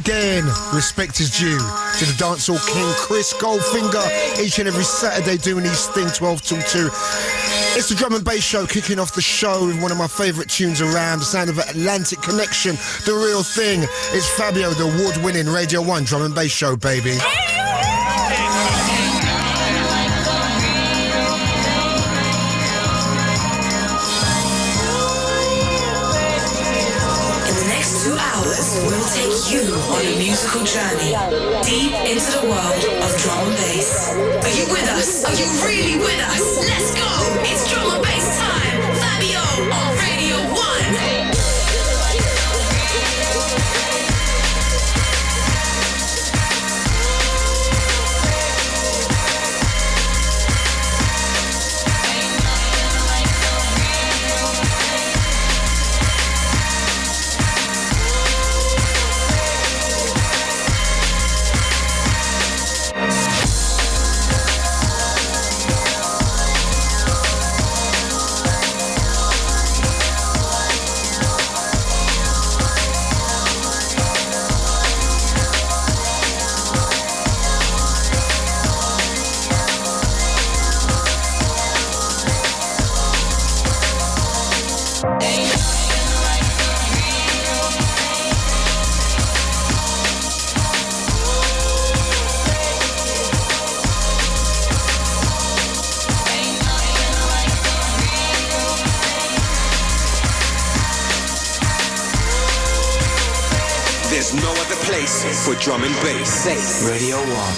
again, respect is due to the dancehall king Chris Goldfinger, each and every Saturday doing his thing 12 till 2. It's the drum and bass show, kicking off the show with one of my favourite tunes around, the sound of Atlantic Connection, the real thing. It's Fabio, the award-winning Radio 1 drum and bass show, baby. We'll take you on a musical journey deep into the world of drum and bass. Are you with us? Are you really with us? Let's go! It's drum and bass time! Fabio on Radio 1! For drum and bass, Radio 1.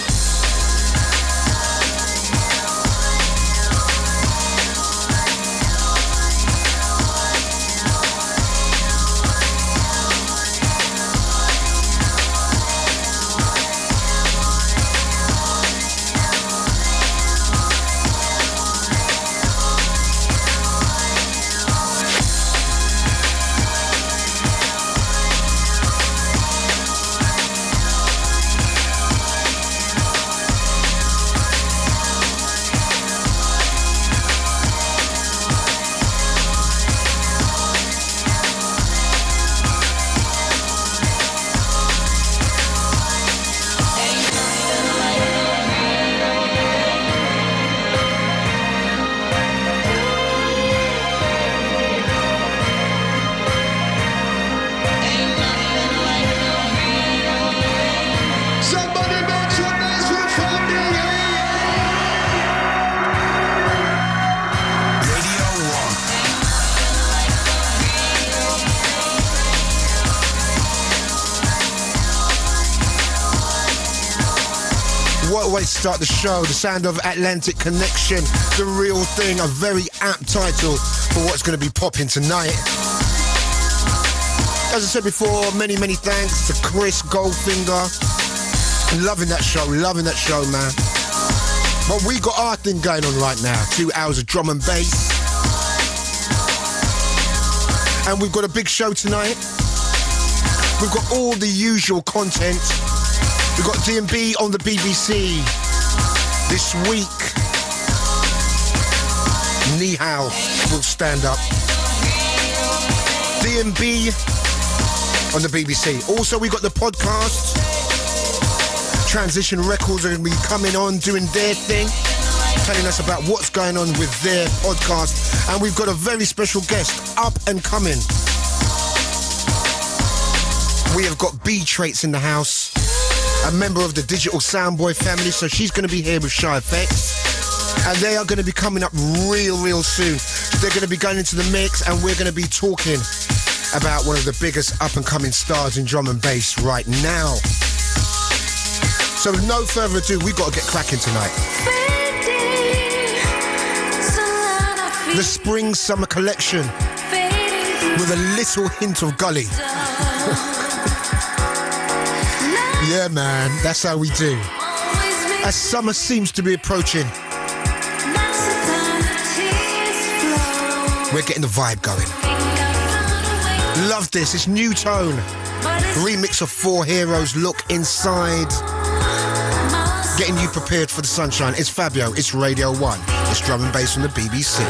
Way to start the show, the sound of Atlantic Connection, the real thing, a very apt title for what's going to be popping tonight. As I said before, many thanks to Chris Goldfinger. Loving that show, man. But we got our thing going on right now, 2 hours of drum and bass. And we've got a big show tonight. We've got all the usual content. We've got D&B on the BBC this week. Ni Hao will stand up. D&B on the BBC. Also, we got the podcast. Transition Records are going to be coming on, doing their thing, telling us about what's going on with their podcast. And we've got a very special guest, up and coming. We have got B.Traits in the house, a member of the digital Soundboy family, so she's going to be here with Shy Effects. And they are going to be coming up real soon. They're going to be going into the mix, and we're going to be talking about one of the biggest up-and-coming stars in drum and bass right now. So with no further ado, we've got to get cracking tonight. The Spring-Summer Collection with a little hint of gully. Yeah, man, that's how we do. As summer seems to be approaching, we're getting the vibe going. Love this, it's New Tone. Remix of 4 Heroes, Look Inside. Getting you prepared for the sunshine. It's Fabio, it's Radio 1. It's drum and bass from the BBC.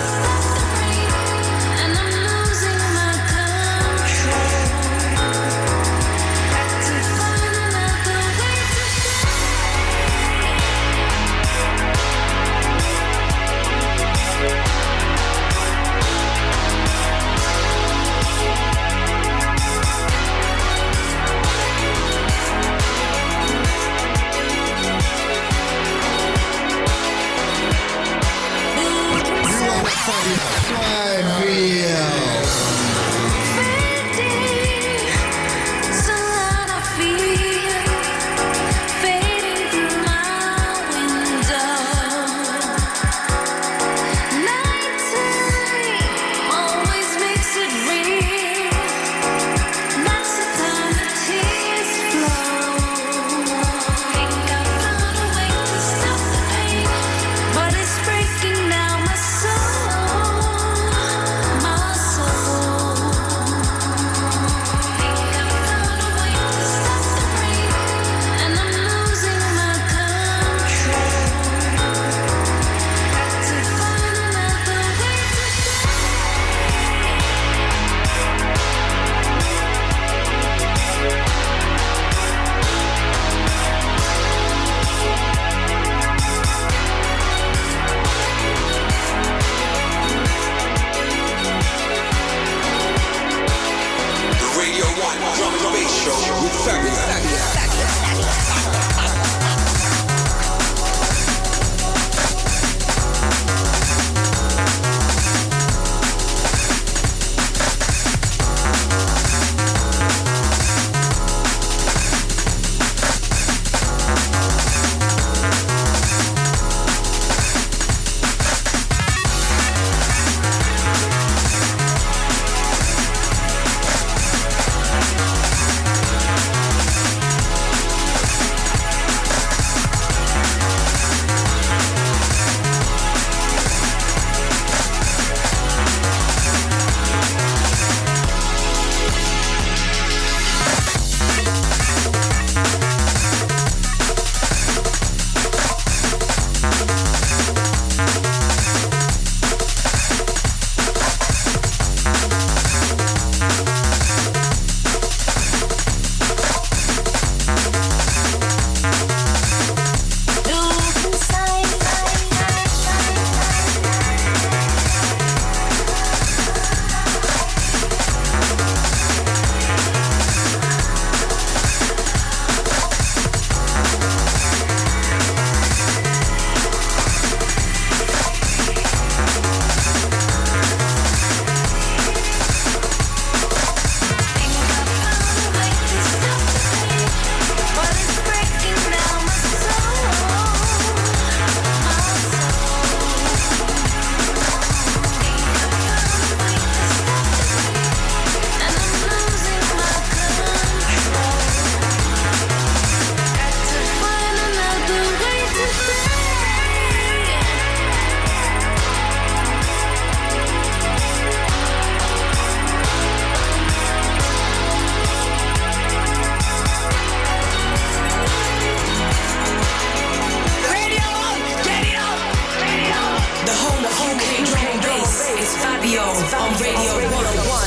on Radio 101.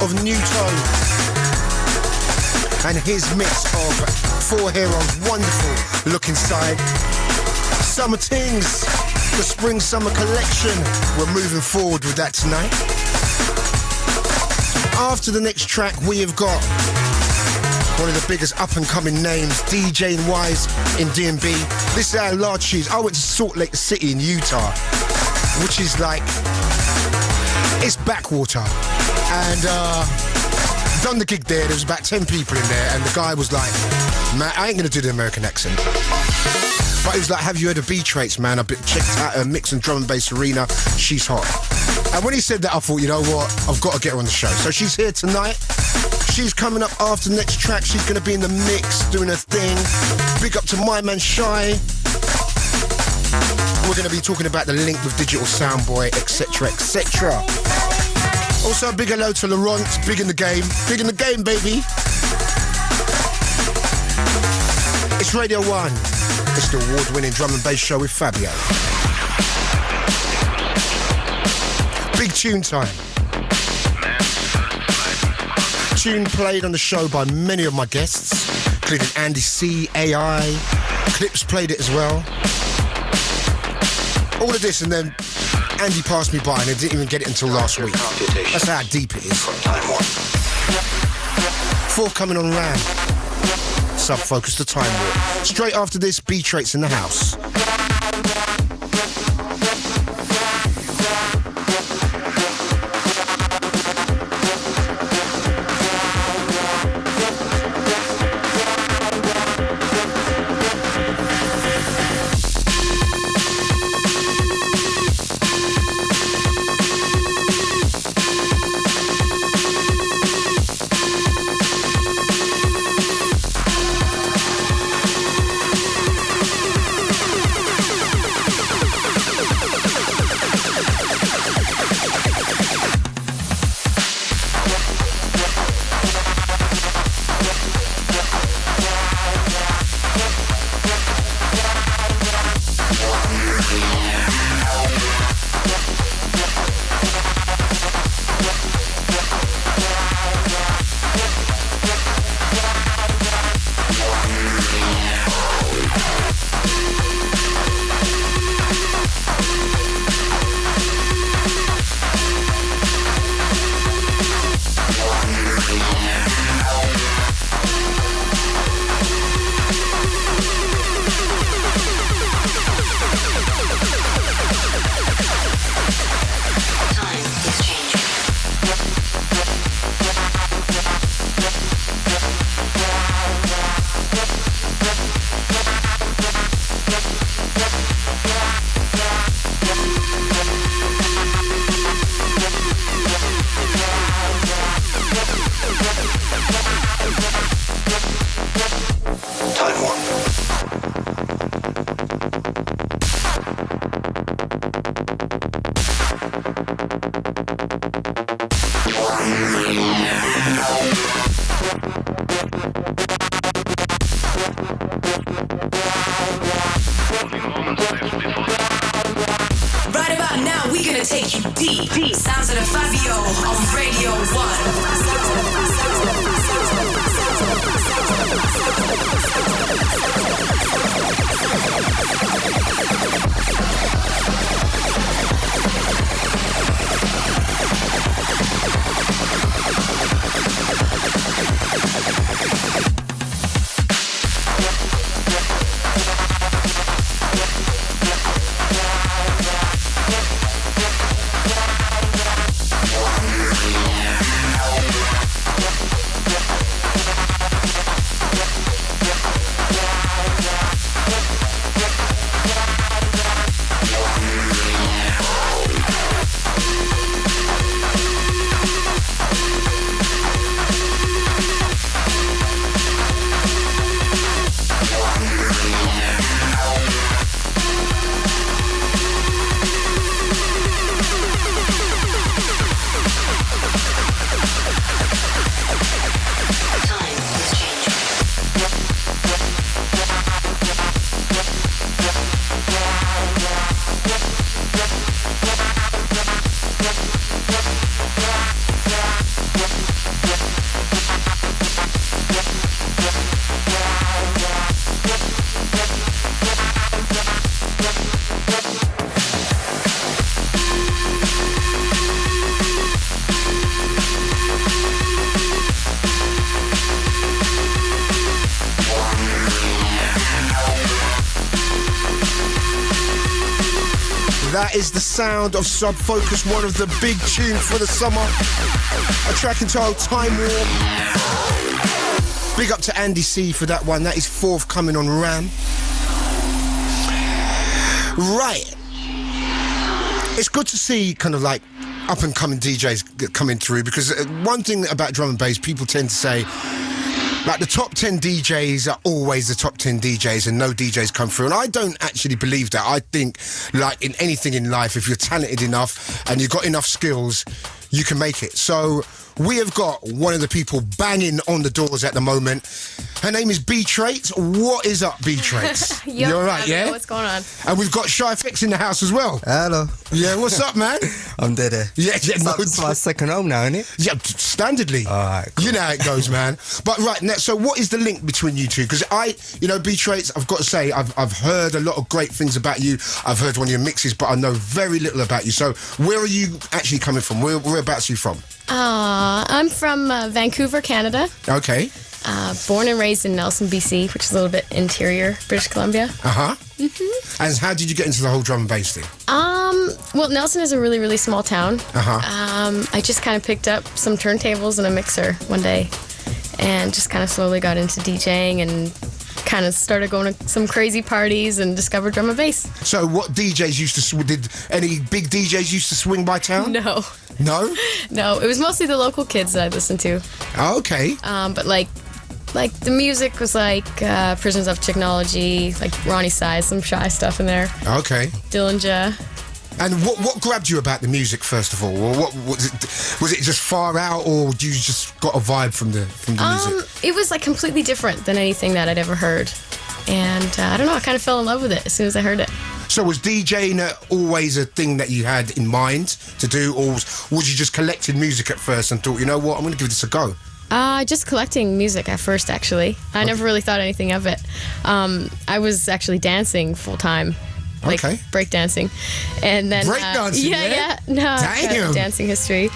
Of Nuto and his mix of Four Heroes, wonderful look inside. Summer Tings, the Spring Summer Collection. We're moving forward with that tonight. After the next track, we have got one of the biggest up-and-coming names, DJing wise in D&B. This is our large shoes. I went to Salt Lake City in Utah, which is like, it's backwater. And done the gig there was about 10 people in there, and the guy was like, man, I ain't gonna do the American accent, but he was like, have you heard of B.Traits, man? I've been checked out her mix and drum and bass arena, she's hot. And when he said that, I thought, you know what, I've got to get her on the show. So she's here tonight. She's coming up after the next track. She's gonna be in the mix doing her thing. Big up to my man Shy. We're gonna be talking about the link with Digital Soundboy, etc, etc. Also, a big hello to Laurent, big in the game. Big in the game, baby. It's Radio 1. It's the award-winning drum and bass show with Fabio. Big tune time. Tune played on the show by many of my guests, including Andy C, AI, Clips played it as well. All of this, and then Andy passed me by and I didn't even get it until last week. That's how deep it is. Forthcoming on RAM. Sub-focus to Timewarp. Straight after this, B.Traits in the house. gonna take you deep. Sounds of the Fabio on Radio 1. That is the sound of Subfocus, one of the big tunes for the summer. A track entitled Timewarp. Big up to Andy C for that one. That is forthcoming on RAM. Right. It's good to see kind of like up and coming DJs coming through, because one thing about drum and bass, people tend to say, like, the top 10 DJs are always the top 10 DJs and no DJs come through. And I don't actually believe that. I think, like in anything in life, if you're talented enough and you've got enough skills, you can make it. So we have got one of the people banging on the doors at the moment. Her name is B.Traits. What is up, B.Traits? You're all right, yeah? What's going on? And we've got Shapeshifter in the house as well. Hello. Yeah, what's up, man? I'm dead here. Yeah, no. It's my second home now, isn't it? Yeah, standardly. All right, cool. You know how it goes, man. But right now, so what is the link between you two? Because B.Traits, I've got to say, I've heard a lot of great things about you. I've heard one of your mixes, but I know very little about you. So where are you actually coming from? Whereabouts are you from? I'm from Vancouver, Canada. Okay. Born and raised in Nelson, BC, which is a little bit interior British Columbia. Uh-huh. Mm-hmm. And how did you get into the whole drum and bass thing? Well, Nelson is a really, really small town. Uh-huh. I just kind of picked up some turntables and a mixer one day and just kind of slowly got into DJing and kind of started going to some crazy parties and discovered drum and bass. So what DJs did any big DJs used to swing by town? No. No? No, it was mostly the local kids that I listened to. Oh, okay. But like the music was like Prisoners of Technology, like Ronnie Size, some Shy stuff in there. Okay. Dillinger. And what grabbed you about the music, first of all? Or what was it just far out, or you just got a vibe from the music? It was like completely different than anything that I'd ever heard. And I don't know, I kind of fell in love with it as soon as I heard it. So was DJing always a thing that you had in mind to do, or was you just collecting music at first and thought, you know what, I'm going to give this a go? Just collecting music at first, actually. I never really thought anything of it. I was actually dancing full time. Like breakdancing. And then breakdancing, yeah. No, damn. Dancing history.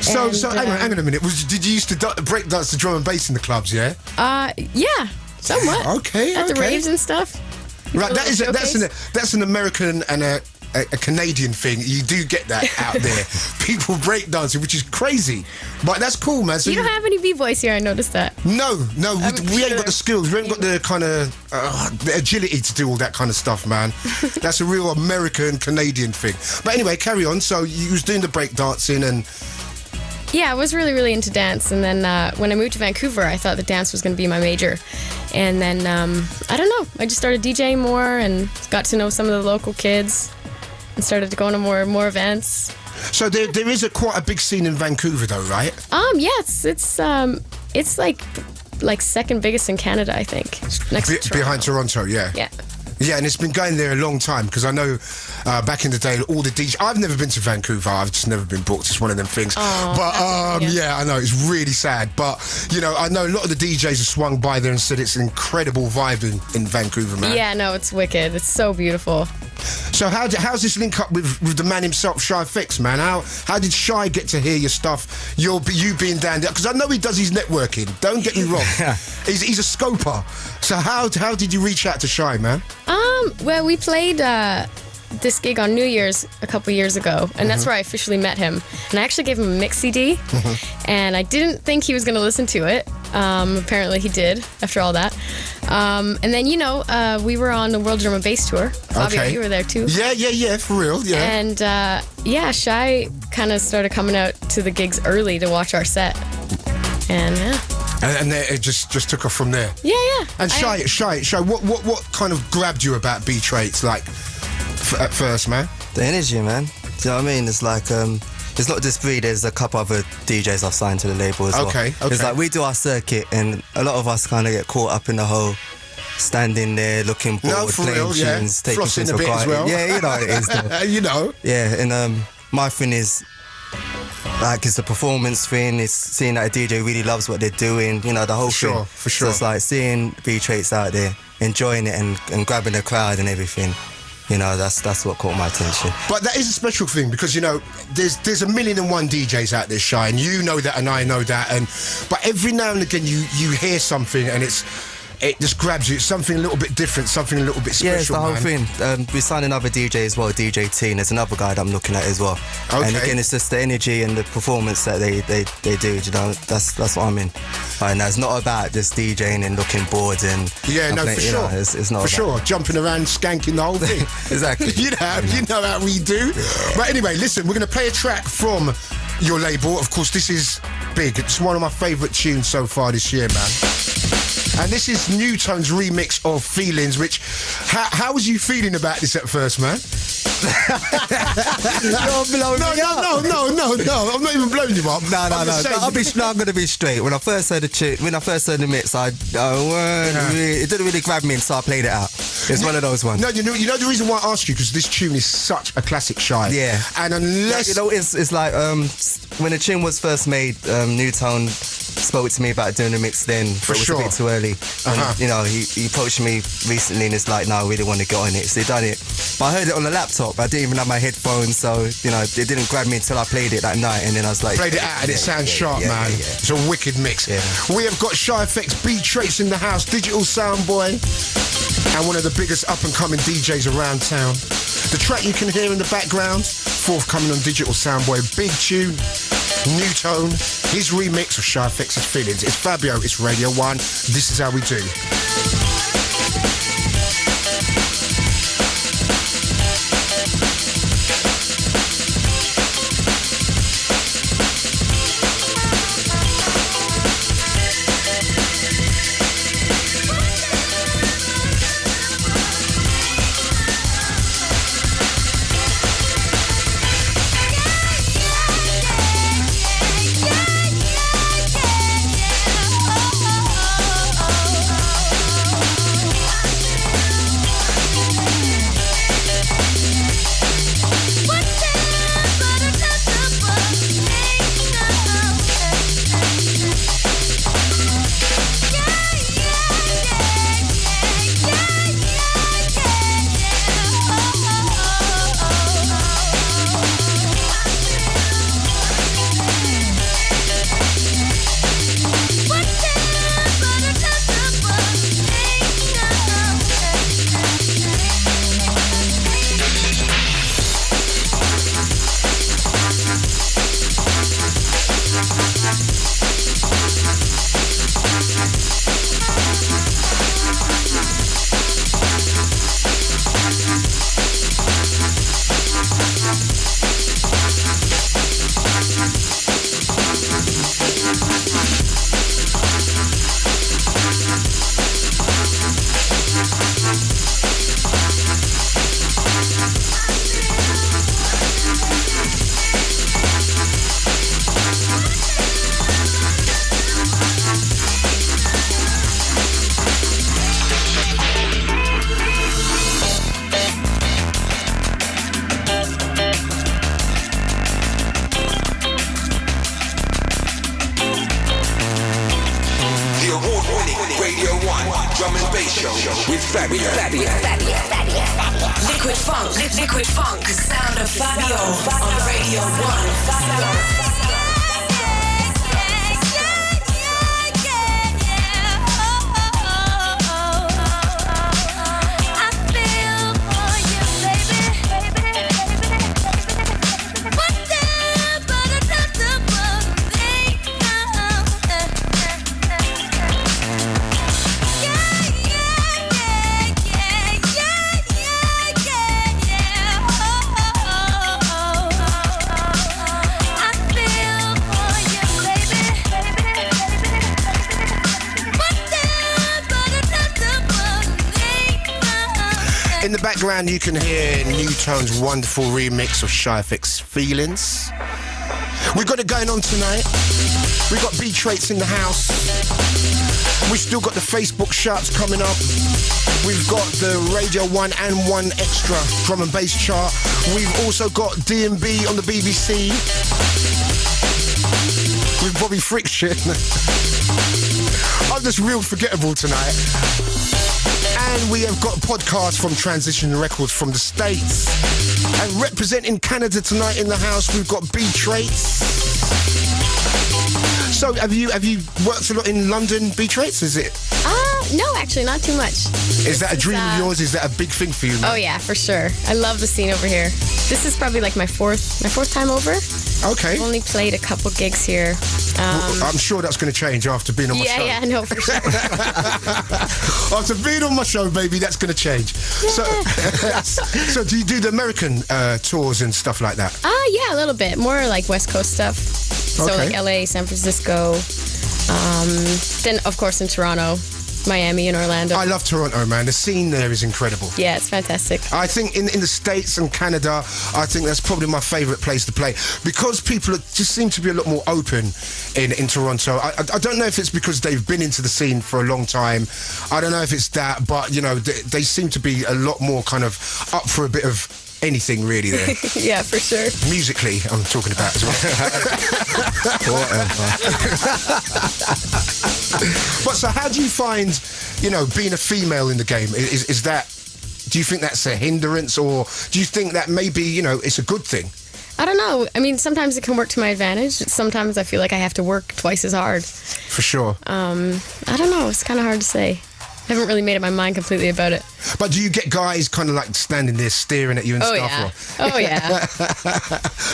So hang on a minute. Did you used to breakdance the drum and bass in the clubs, yeah? Yeah, somewhat. Okay. At the raves and stuff. Right, that's an American and a Canadian thing. You do get that out there. People breakdancing, which is crazy. But that's cool, man. So you don't have any b-boys here, I noticed that. No, we ain't got the skills. We ain't got the kind of the agility to do all that kind of stuff, man. That's a real American, Canadian thing. But anyway, carry on. So you was doing the breakdancing and... Yeah, I was really, really into dance. And then when I moved to Vancouver, I thought that dance was going to be my major. And then, I don't know, I just started DJing more and got to know some of the local kids and started going to more events. So there is quite a big scene in Vancouver, though, right? Yeah, it's like second biggest in Canada, I think. Next to Toronto. Behind Toronto, yeah. Yeah. Yeah, and it's been going there a long time because I know back in the day, all the DJs. I've never been to Vancouver. I've just never been booked. It's one of them things. But yeah, I know it's really sad. But you know, I know a lot of the DJs have swung by there and said it's an incredible vibe in Vancouver, man. Yeah, no, it's wicked. It's so beautiful. So how's this link up with the man himself, Shy FX, man? How did Shy get to hear your stuff? You being down there, because I know he does his networking. Don't get me wrong. He's a scoper. So how did you reach out to Shy, man? Well, we played this gig on New Year's a couple years ago, and that's where I officially met him. And I actually gave him a mix CD, and I didn't think he was going to listen to it. Apparently he did, after all that. And then, you know, we were on the World Drum and Bass Tour. Fabio, you were there too. Yeah, for real, yeah. And yeah, Shy kind of started coming out to the gigs early to watch our set. And yeah. And then it just took off from there. Yeah. And Shy, what kind of grabbed you about B.Traits, like, at first, man? The energy, man. Do you know what I mean? It's like, it's not just me, there's a couple other DJs I've signed to the label as well. Okay. It's like we do our circuit and a lot of us kind of get caught up in the whole standing there, looking bored, playing real, tunes, taking flossing things a for bit as granted. well. Yeah, you know what it is. Though. You know. Yeah, and my thing is, like, it's a performance thing. It's seeing that a DJ really loves what they're doing. You know, the whole thing. For sure. So it's like seeing B.Traits out there, enjoying it and grabbing the crowd and everything. You know, that's what caught my attention. But that is a special thing because, you know, there's 1,000,001 DJs out there, Shy, and you know that and I know that. But every now and again you hear something and it just grabs you. It's something a little bit different, something a little bit special. Yeah, it's the whole man. thing. We signed another DJ as well, B.Traits In. There's another guy that I'm looking at as well. Okay. And again, it's just the energy and the performance that they do. You know, that's what I'm in. And it's not about just DJing and looking bored and for sure. Know, it's not for sure. Jumping around, skanking the whole thing. Exactly. you know how we do. Yeah. But anyway, listen, we're going to play a track from your label. Of course, this is big. It's one of my favourite tunes so far this year, man. And this is New Tone's remix of Feelings, which, how was you feeling about this at first, man? You're blowing me up. No, I'm not even blowing you up. No, I'm going to be straight. When I first heard the mix, it didn't really grab me, and so I played it out. It's one of those ones. No, you know the reason why I asked you, because this tune is such a classic, Shy. Yeah. And unless... You know, it's like, when the tune was first made, New Tone spoke to me about doing the mix then, but it was a bit too early. And, you know, he approached me recently and it's like, no, I really want to get on it. So he done it. But I heard it on the laptop. I didn't even have my headphones, so, you know, it didn't grab me until I played it that night. And then I was like... Played it out and it sounds sharp, man. Yeah. It's a wicked mix. Yeah. We have got Shy FX, B.Traits in the house, Digital Soundboy, and one of the biggest up-and-coming DJs around town. The track you can hear in the background, forthcoming on Digital Soundboy, big tune, New Tone, his remix of Shy FX's Feelings. It's Fabio, it's Radio 1, this is how we do. Fabio. Liquid funk, liquid funk, the sound of Fabio on Radio 1. In the background, you can hear New Tone's wonderful remix of Shyfx Feelings. We've got it going on tonight. We've got B.Traits in the house. We've still got the Facebook charts coming up. We've got the Radio 1 and 1 Extra drum and bass chart. We've also got D&B on the BBC. With Bobby Friction. I'm just real forgettable tonight. And we have got podcasts from Transition Records from the States. And representing Canada tonight in the house, we've got B.Traits. So have you worked a lot in London, B.Traits? Is it? No, actually, not too much. Is that a dream of yours? Is that a big thing for you, man? Oh yeah, for sure. I love the scene over here. This is probably like my fourth time over. Okay. I've only played a couple gigs here. I'm sure that's going to change after being on my show. Yeah, no, for sure. After being on my show, baby, that's going to change. Yeah. So do you do the American tours and stuff like that? Yeah, a little bit. More like West Coast stuff. So Okay. like LA, San Francisco. Then, of course, in Toronto, Miami, and Orlando. I love Toronto, man. The scene there is incredible. Yeah, it's fantastic. I think in the States and Canada, I think that's probably my favourite place to play because people just seem to be a lot more open in Toronto. I don't know if it's because they've been into the scene for a long time. I don't know if it's that, but, you know, they seem to be a lot more kind of up for a bit of anything really there. Yeah, for sure. Musically, I'm talking about as well. But so how do you find, you know, being a female in the game? Is that, do you think that's a hindrance, or do you think that maybe, you know, it's a good thing? I don't know. I mean, sometimes it can work to my advantage. Sometimes I feel like I have to work twice as hard. For sure. I don't know. It's kind of hard to say. I haven't really made up my mind completely about it. But do you get guys kind of like standing there staring at you and stuff? Yeah. Oh, yeah.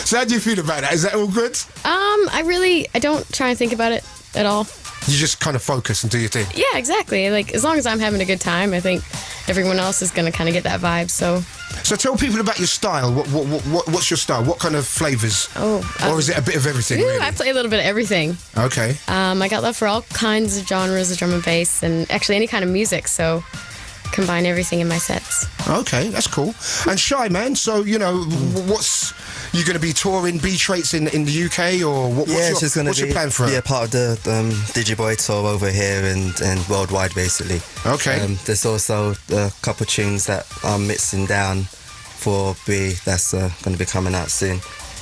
So how do you feel about that? Is that all good? I don't try and think about it at all. You just kind of focus and do your thing? Yeah, exactly. Like, as long as I'm having a good time, I think everyone else is going to kind of get that vibe, so... So tell people about your style. What's your style? What kind of flavours? Or is it a bit of everything, really? I play a little bit of everything. Okay. I got love for all kinds of genres of drum and bass, and actually any kind of music, so combine everything in my sets. Okay, that's cool. And Shy, man, so, you know, what's... You going to be touring B.Traits in the UK, or what's your plan for it? Yeah, part of the Digiboy tour over here and worldwide, basically. Okay. There's also a couple tunes that I'm mixing down for B that's going to be coming out soon.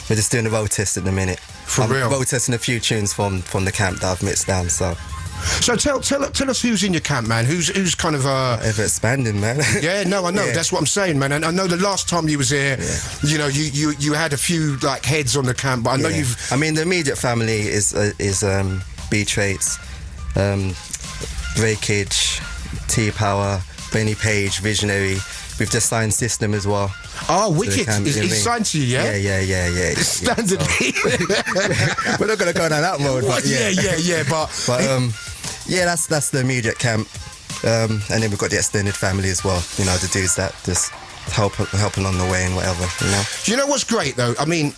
We're just doing a road test at the minute. For real? Road testing a few tunes from the camp that I've mixed down, so... So tell us who's in your camp, man. Who's kind of ever expanding, man. Yeah, no, I know. Yeah. That's what I'm saying, man. And I know the last time you was here, you know, you had a few like heads on the camp, but I know you've. I mean, the immediate family is B.Traits, Breakage, T-Power, Benny Page, Visionary. We've just signed System as well. Oh, wicked! He's signed to you, yeah? Yeah. Standardly. We're not going to go down that mode, but yeah. But yeah, that's the immediate camp, and then we've got the extended family as well. You know, the dudes that just helping on the way and whatever. You know. Do you know what's great though? I mean,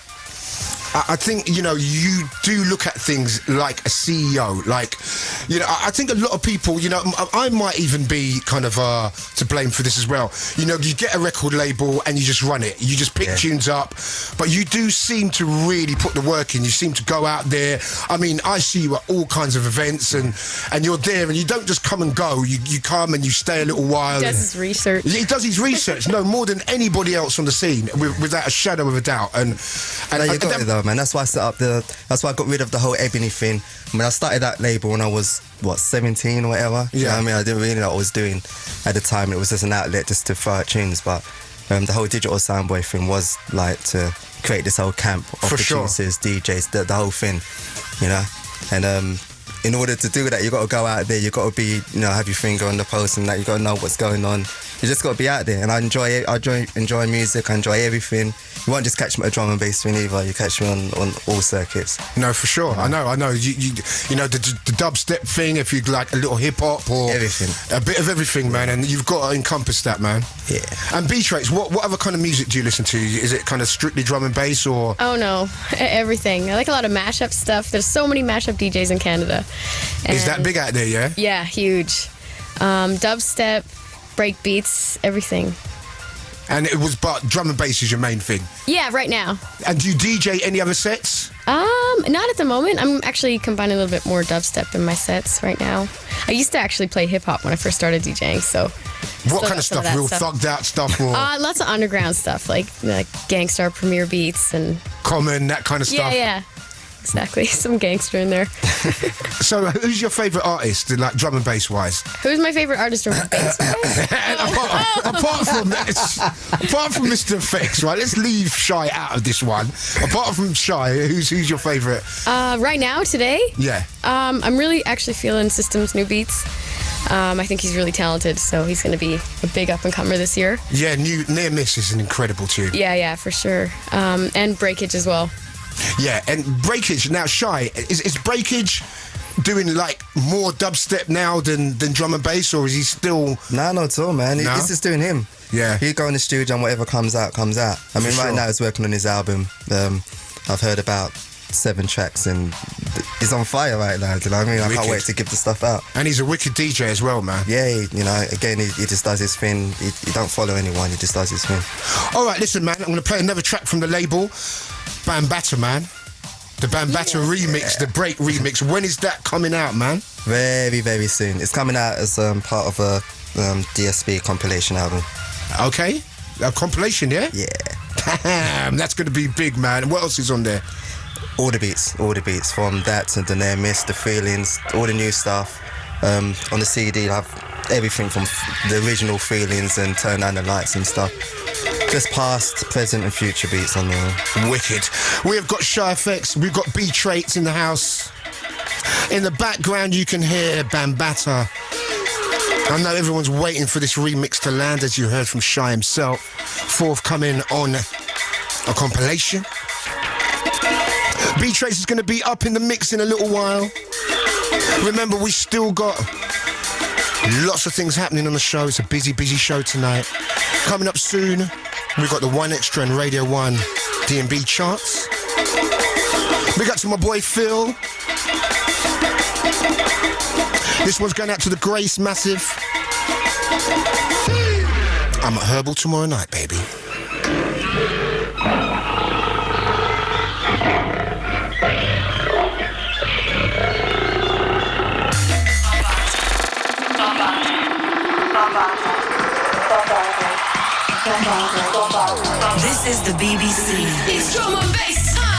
I think, you know, you do look at things like a CEO. Like, you know, I think a lot of people, you know, I might even be kind of to blame for this as well. You know, you get a record label and you just run it. You just pick tunes up. But you do seem to really put the work in. You seem to go out there. I mean, I see you at all kinds of events and you're there and you don't just come and go. You come and you stay a little while. He does his research. He does his research, no, more than anybody else on the scene, without a shadow of a doubt. And you got it though, man. That's why I set up that's why I got rid of the whole Ebony thing. I mean, I started that label when I was was 17 or whatever. You know what I mean? I didn't really know what I was doing at the time. It was just an outlet just to throw out tunes, but the whole digital Soundboy thing was like to create this whole camp of producers, DJs, the whole thing, you know. And in order to do that, you got to go out there. You got to be, you know, have your finger on the pulse and that. You got to know what's going on. You just got to be out there. And I enjoy it. I enjoy music. I enjoy everything. You won't just catch me at a drum and bass thing either. You catch me on all circuits. No, for sure. I know. You know the dubstep thing. If you like a little hip hop or everything, a bit of everything, man. And you've got to encompass that, man. Yeah. And B.Traits, what other kind of music do you listen to? Is it kind of strictly drum and bass or? Oh no, everything. I like a lot of mashup stuff. There's so many mashup DJs in Canada. Is that big out there? Yeah. Yeah, huge. Dubstep, break beats, everything. And it was, but drum and bass is your main thing? Yeah, right now. And do you DJ any other sets? Not at the moment. I'm actually combining a little bit more dubstep in my sets right now. I used to actually play hip-hop when I first started DJing, so... What kind of stuff? Real thugged out stuff? Or? Lots of underground stuff, like Gangstar Premier Beats and... Common, that kind of stuff? Yeah. Exactly, some gangster in there. So, who's your favourite artist, like drum and bass wise? Who's my favourite artist drum and bass wise? apart from Mr. Effects, right? Let's leave Shy out of this one. Apart from Shy, who's your favourite? Right now, today? Yeah. I'm really actually feeling System's new beats. I think he's really talented, so he's going to be a big up-and-comer this year. Yeah, Near Miss is an incredible tune. Yeah, for sure. And Breakage as well. Yeah, and Breakage, now Shy, is Breakage doing like more dubstep now than drum and bass, or is he still... Nah, not at all, man. No? This is doing him. Yeah. He go in the studio and whatever comes out. I mean, right now he's working on his album. I've heard about 7 tracks and he's on fire right now, do you know what I mean? I can't wait to give the stuff out. And he's a wicked DJ as well, man. Yeah, you know, again, he just does his thing. He don't follow anyone, he just does his thing. All right, listen, man, I'm going to play another track from the label, Bambaata, man. The Bambaata remix, the Break remix. When is that coming out, man? Very, very soon. It's coming out as part of a DSP compilation album. Okay, a compilation, yeah? Yeah. Damn, that's going to be big, man. What else is on there? All the beats, from that to the Near Miss, the Feelings, all the new stuff. On the CD, I have everything from the original Feelings and Turn Down the Lights and stuff. Just past, present and future beats on there. Wicked. We have got Shy Effects, we've got B.Traits in the house. In the background you can hear Bambaata. I know everyone's waiting for this remix to land, as you heard from Shy himself. Forthcoming on a compilation. B.Traits is going to be up in the mix in a little while. Remember, we still got lots of things happening on the show. It's a busy show tonight. Coming up soon, we've got the 1 Extra and Radio 1 D&B charts. Big up to my boy Phil. This one's going out to the Grace Massive. I'm at Herbal tomorrow night, baby. This is the BBC. It's drum and bass time.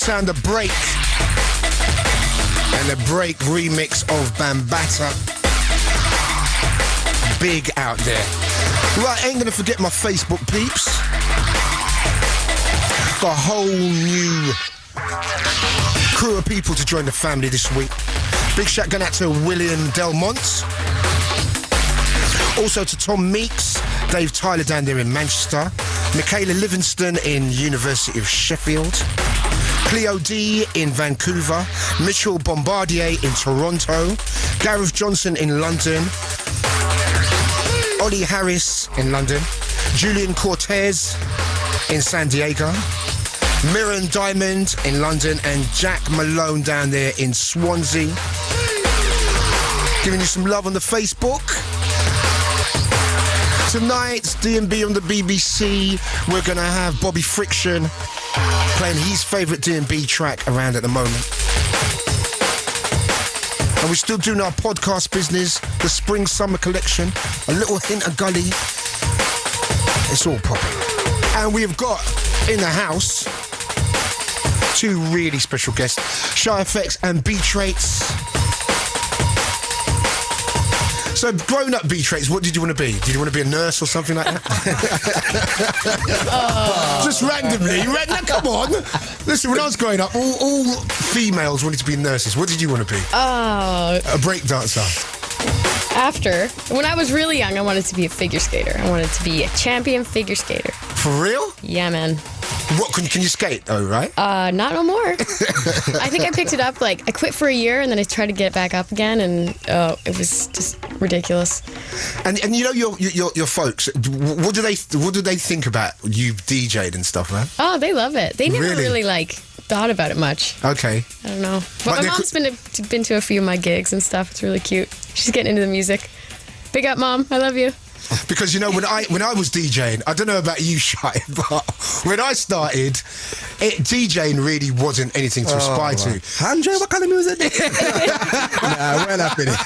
sound of Break. And the Break remix of Bambaata. Big out there. Right, ain't gonna forget my Facebook peeps. Got a whole new crew of people to join the family this week. Big shout going out to William Delmont. Also to Tom Meeks, Dave Tyler down there in Manchester, Michaela Livingston in University of Sheffield, Cleo D in Vancouver, Mitchell Bombardier in Toronto, Gareth Johnson in London, Ollie Harris in London, Julian Cortez in San Diego, Mirren Diamond in London, and Jack Malone down there in Swansea. Giving you some love on the Facebook. Tonight's D&B on the BBC. We're going to have Bobby Friction playing his favourite D&B track around at the moment. And we're still doing our podcast business, the Spring-Summer collection, a little hint of Gully. It's all popping. And we've got in the house two really special guests, Shy FX and B.Traits. So, grown up B.Traits, what did you want to be? Did you want to be a nurse or something like that? Just randomly. Now, come on. Listen, when I was growing up, all females wanted to be nurses. What did you want to be? A break dancer. After, when I was really young, I wanted to be a figure skater. I wanted to be a champion figure skater. For real? Yeah, man. What, can you skate though, right? Not no more. I think I picked it up, I quit for a year and then I tried to get back up again, and it was just ridiculous. And you know your folks, what do they think about you DJ'd and stuff, man? Oh, they love it. They never really thought about it much. Okay. I don't know. But my mom's been to a few of my gigs and stuff. It's really cute. She's getting into the music. Big up, Mom. I love you. Because, you know, when I was DJing, I don't know about you, Shy, but when I started, DJing really wasn't anything to aspire to. Andre, what kind of music? Nah, well up in it.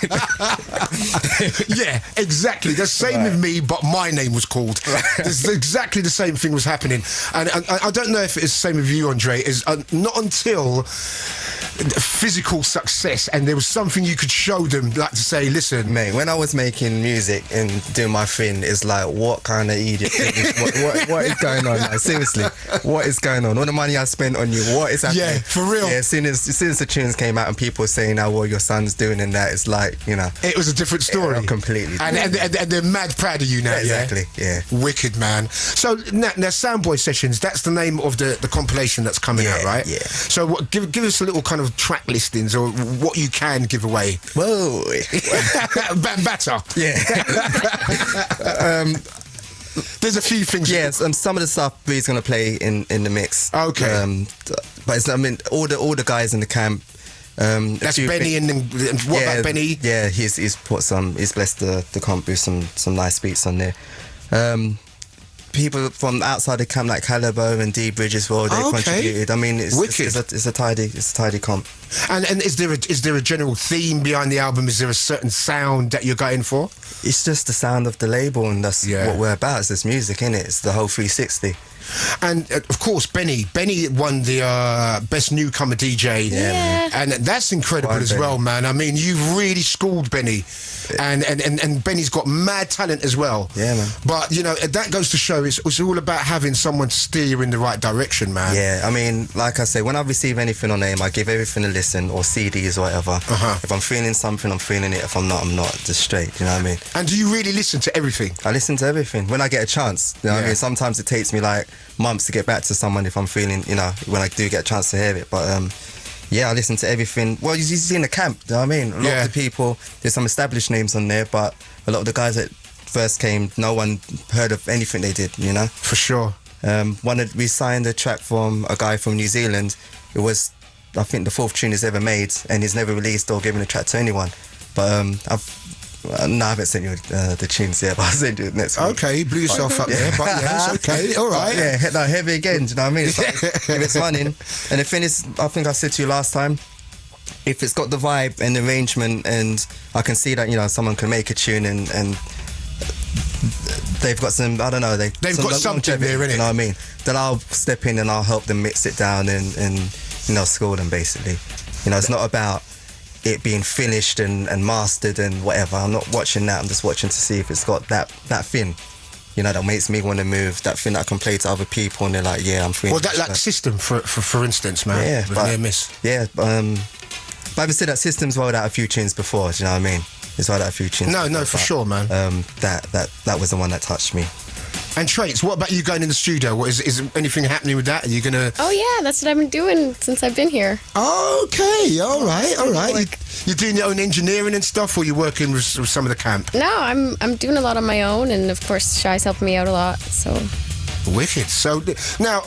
Yeah, exactly. The same with me, but my name was called. Exactly the same thing was happening. And I don't know if it's the same with you, Andre, is not until physical success and there was something you could show them, like to say, listen. Mate, when I was making music and doing my thing, it's like, what kind of idiot thing is, what is going on? Like, seriously, what is going on? All the money I spent on you, what is happening? Yeah, for real. Yeah, as soon as the tunes came out and people were saying, oh, well, your son's doing and that, it's like, you know. It was a different story. Completely. And they're mad proud of you now, exactly, yeah? Wicked, man. So, now Soundboy Sessions, that's the name of the compilation that's coming out, right? Yeah. So, give us a little kind of track listings or what you can give away. Whoa. Bambaata. Yeah. There's a few things. Yes, some of the stuff Bree's going to play in the mix. Okay. But it's, I mean, all the guys in the camp. That's Benny and what about Benny? Yeah, he's put he's blessed the comp with some nice beats on there. People from outside the camp like Calibre and dBridge as well, they contributed. I mean, it's a tidy comp. And is there a general theme behind the album? Is there a certain sound that you're going for? It's just the sound of the label, and that's what we're about. It's this music, innit? It's the whole 360. And of course, Benny won the best newcomer DJ, and that's incredible as well, man. I mean, you've really schooled Benny, and Benny's got mad talent as well. Yeah, man. But you know, that goes to show it's all about having someone to steer you in the right direction, man. Yeah, I mean, like I say, when I receive anything on AIM, I give everything a listen, or CDs or whatever. If I'm feeling something, I'm feeling it. If I'm not, I'm not. Just straight. You know what I mean? And do you really listen to everything? I listen to everything when I get a chance. You know what I mean? Sometimes it takes me like months to get back to someone if I'm feeling, you know, when I do get a chance to hear it. But I listen to everything. Well, you see in the camp, you know what I mean? A lot of the people, there's some established names on there, but a lot of the guys that first came, no one heard of anything they did, you know? For sure. We signed a track from a guy from New Zealand. It was, I think, the 4th tune he's ever made, and he's never released or given a track to anyone. But I haven't sent you the tunes yet, but I'll send you it next week. Okay, you blew yourself up there, but yeah, it's okay, all right. But heavy again, do you know what I mean? It's like, if it's running. And the thing is, I think I said to you last time, if it's got the vibe and the arrangement, and I can see that, you know, someone can make a tune and they've got some, I don't know, they've got something there, innit? You know what I mean? Then I'll step in and I'll help them mix it down and school them basically. It's not about it being finished and mastered and whatever. I'm not watching that. I'm just watching to see if it's got that thing, that makes me want to move, that thing that I can play to other people and they're like, yeah, I'm free. Well, that like system, for instance, man. Yeah, with Near Miss. Yeah, but I've said that System's rolled out a few tunes before, do you know what I mean? It's rolled out a few tunes. No, for sure, man. That was the one that touched me. And Traits, what about you going in the studio? What is anything happening with that? Are you gonna? Oh yeah, that's what I've been doing since I've been here. Okay, all right. You're doing your own engineering and stuff, or you're working with some of the camp? No, I'm doing a lot on my own, and of course, Shy's helping me out a lot. So wicked. So now,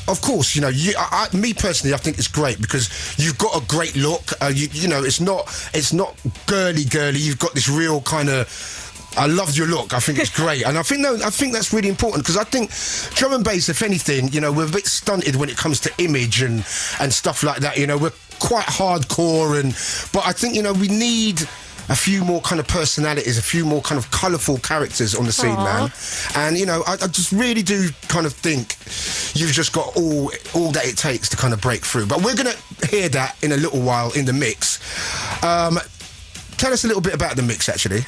of course, me personally, I think it's great because you've got a great look. It's not girly. You've got this real kind of. I loved your look. I think it's great, and I think that's really important because I think drum and bass, if anything, we're a bit stunted when it comes to image and stuff like that. We're quite hardcore, but I think we need a few more kind of personalities, a few more kind of colourful characters on the scene, man. And I just really do kind of think you've just got all that it takes to kind of break through. But we're gonna hear that in a little while in the mix. Tell us a little bit about the mix, actually.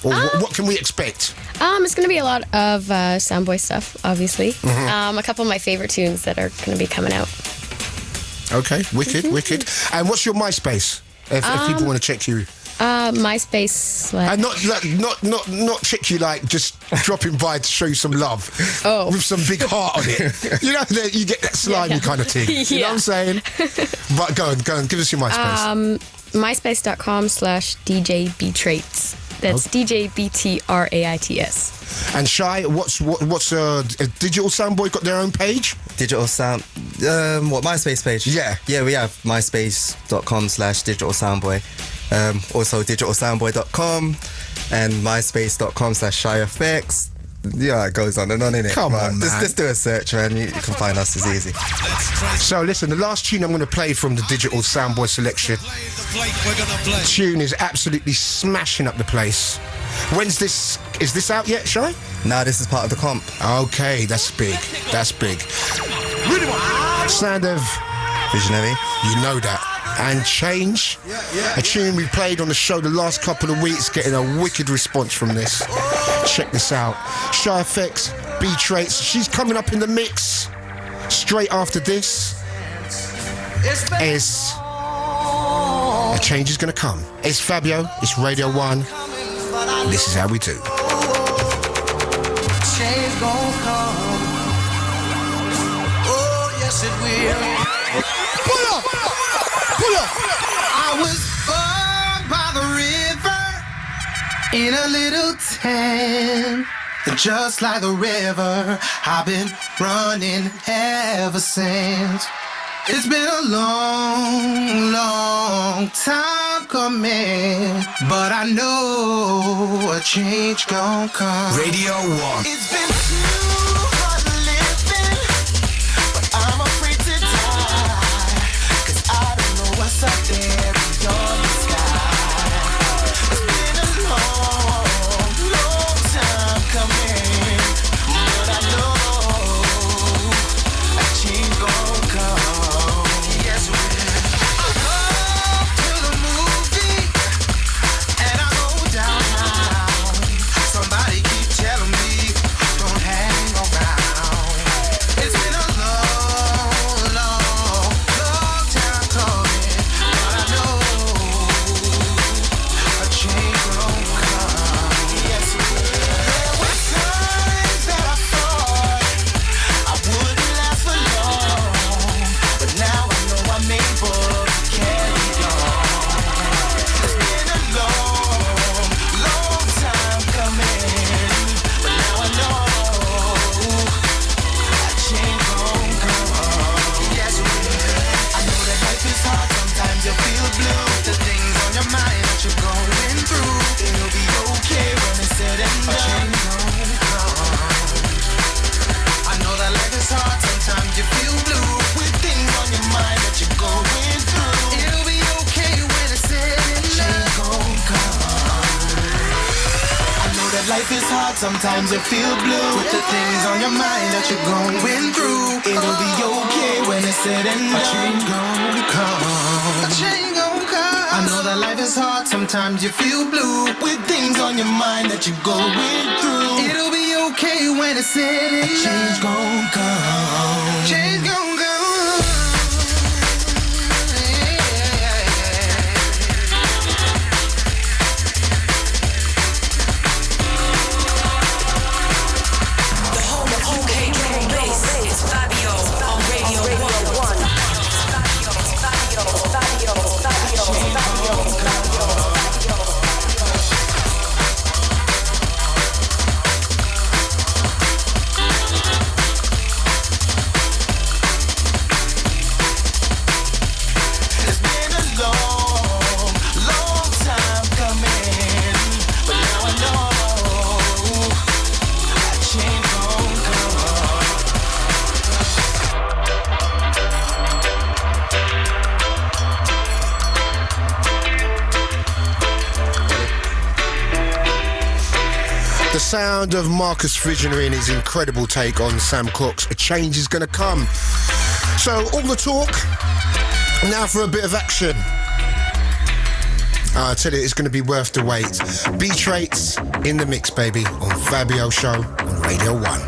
Or what can we expect? It's going to be a lot of Soundboy stuff, obviously. Mm-hmm. A couple of my favorite tunes that are going to be coming out. Okay, wicked. And what's your MySpace? If people want to check you. MySpace. And not check you like just dropping by to show you some love. Oh. With some big heart on it. You get that slimy kind of thing. You know what I'm saying? But go on, give us your MySpace. MySpace.com/DJ B.Traits. That's DJ BTRAITS. And Shy, what's a Digital Soundboy got their own page? Digital Sound, MySpace page? Yeah, we have MySpace.com/Digital Soundboy. Also digitalsoundboy.com and MySpace.com/ShyFX. Yeah, it goes on and on, innit? Come on, man. Just do a search, man. You can find us, it's easy. So listen, the last tune I'm going to play from the Digital Soundboy selection, tune is absolutely smashing up the place. Is this out yet, Shy? Nah, this is part of the comp. Okay, that's big. Sound of Visionary. You know that. And Change, a tune we played on the show the last couple of weeks, getting a wicked response from this. Check this out. ShyFX, B.Traits, she's coming up in the mix. Straight after this is a change is going to come. It's Fabio, it's Radio 1. This is how we do. Change gon' come. Oh, yes it will. Pull up. I was born by the river in a little tent. Just like the river, I've been running ever since. It's been a long, long time coming, but I know a change gon' come. Radio 1. It's been too hard living, but I'm afraid to die, 'cause I don't know what's up there beyond the sky. It's been a long, long time coming, but I know a change gon' come. Yes, we will. I go to the movie and I go downtown. Somebody keep telling me don't hang around. hard, sometimes you feel blue. Put the things on your mind that you're going through. It'll be okay when it's said and done. A change gon' come. A change gon' come. I know that life is hard, sometimes you feel blue. With things on your mind that you're going through. It'll be okay when it's said and done. A change gon' come. Change gon' come. It's Fabio on Radio 1. It's been a long, long time coming, but now I know that change gon' come. The sound of Marcus Visionary and his incredible take on Sam Cooke's A Change Is Gonna Come. So, all the talk, now for a bit of action. I tell you, it's going to be worth the wait. B.Traits in the mix, baby, on Fabio Show on Radio 1.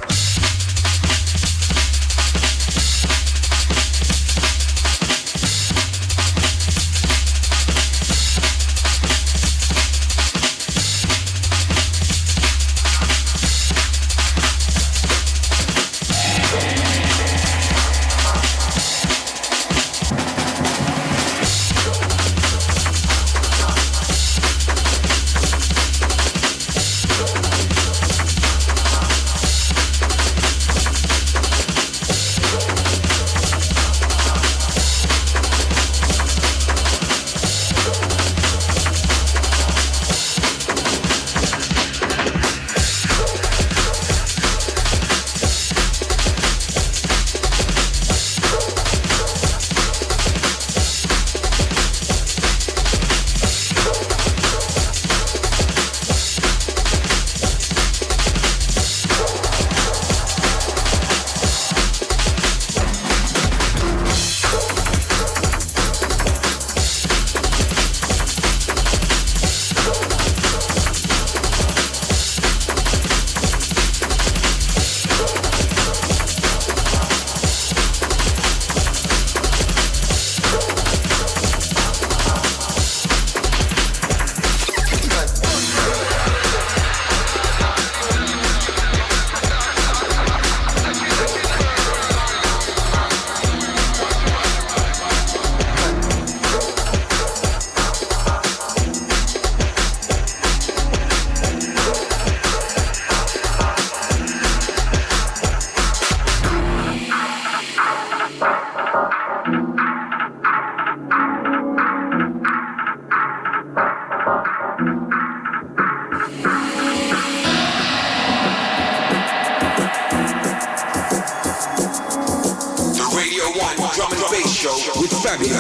Show with Fabio.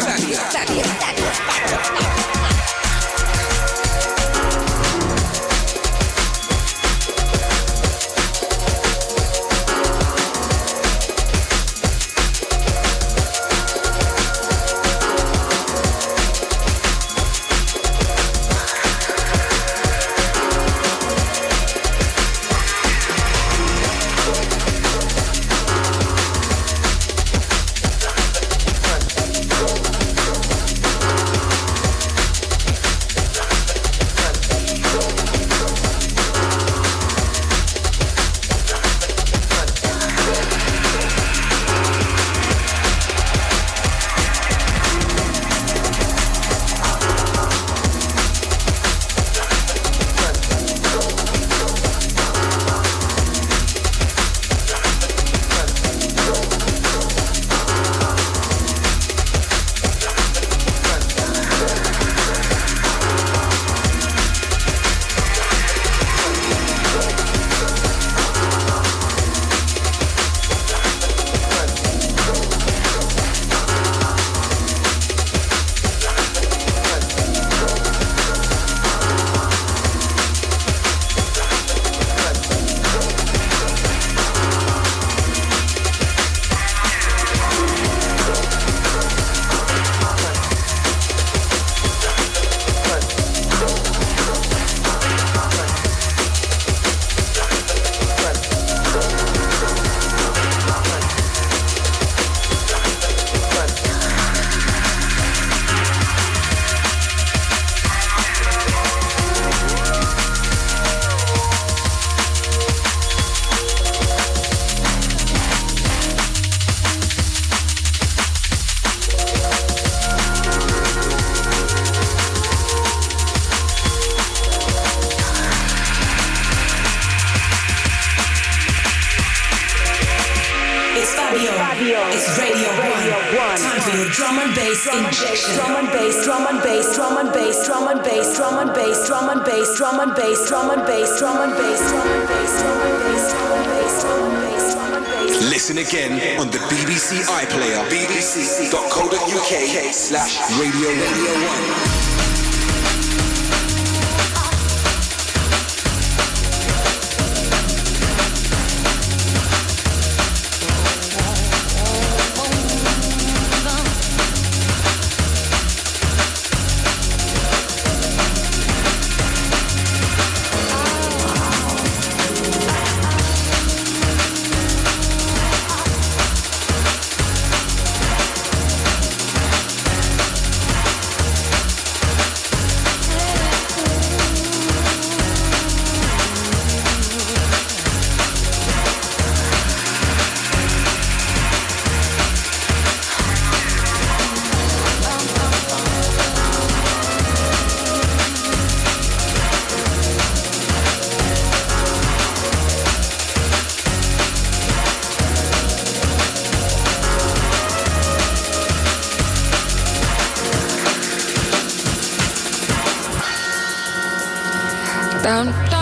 It's Radio 1. Time for your drum and bass injection. Drum and bass, drum and bass, drum and bass, drum and bass, drum and bass, drum and bass, drum and bass, drum and bass, drum and bass, drum and bass, drum and bass, drum and bass, drum and bass, drum and bass. Listen again on the BBC iPlayer, bbc.co.uk/Radio 1. Down.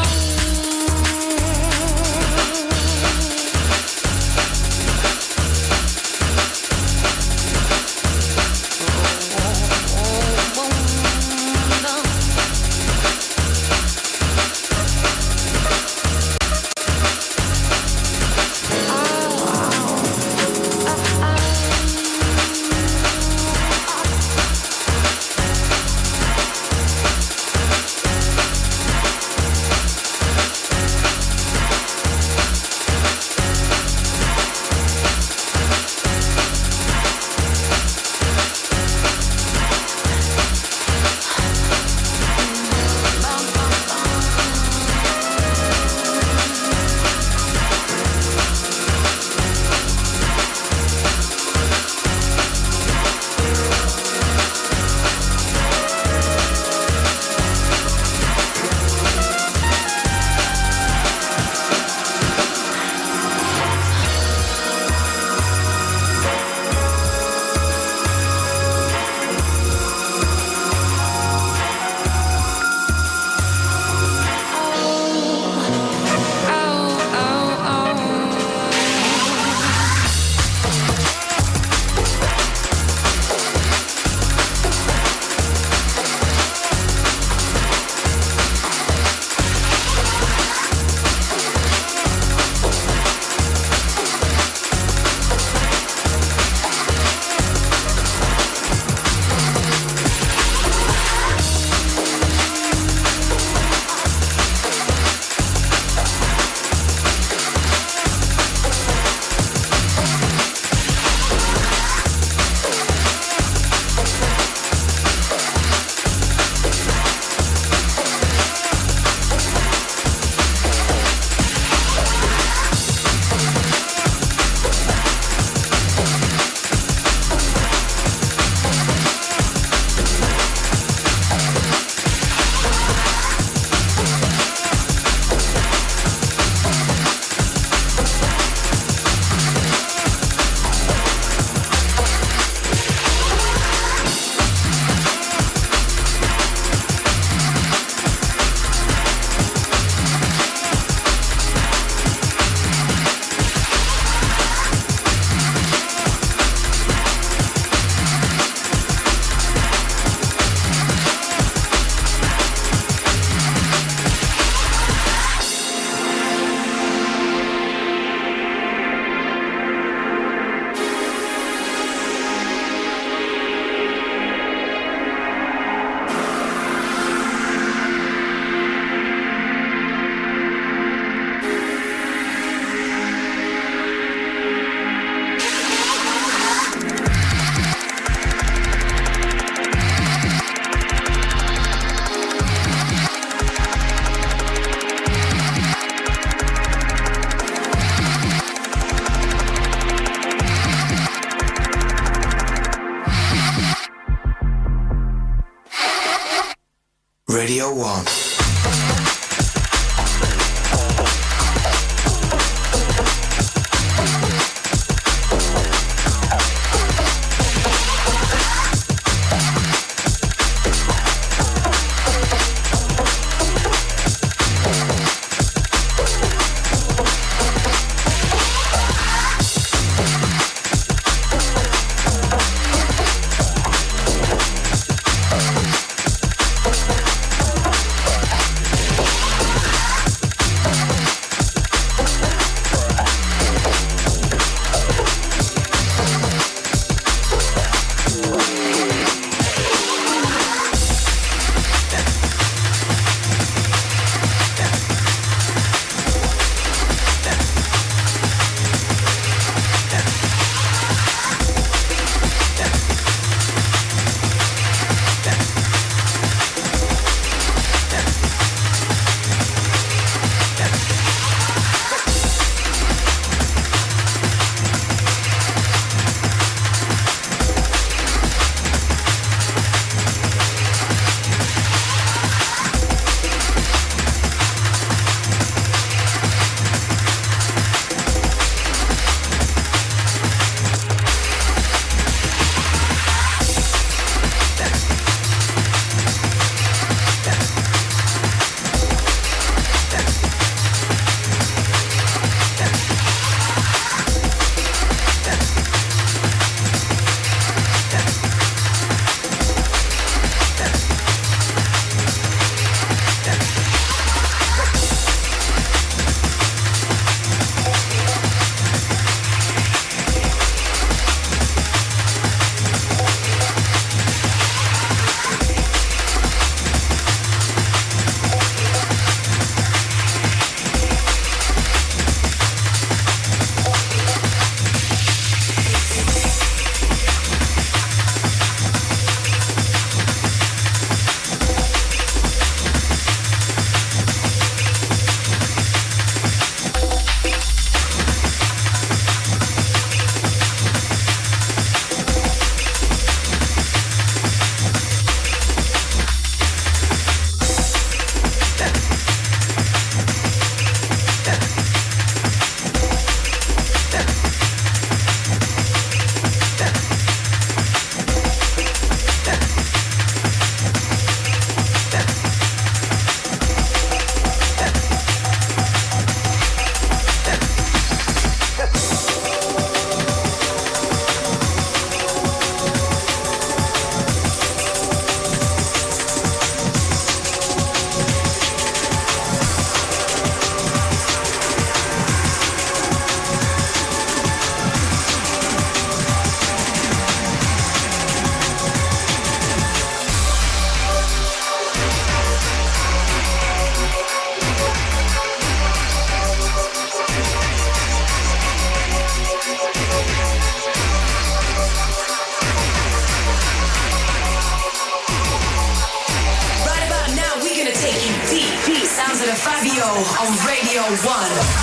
Radio 1. 1.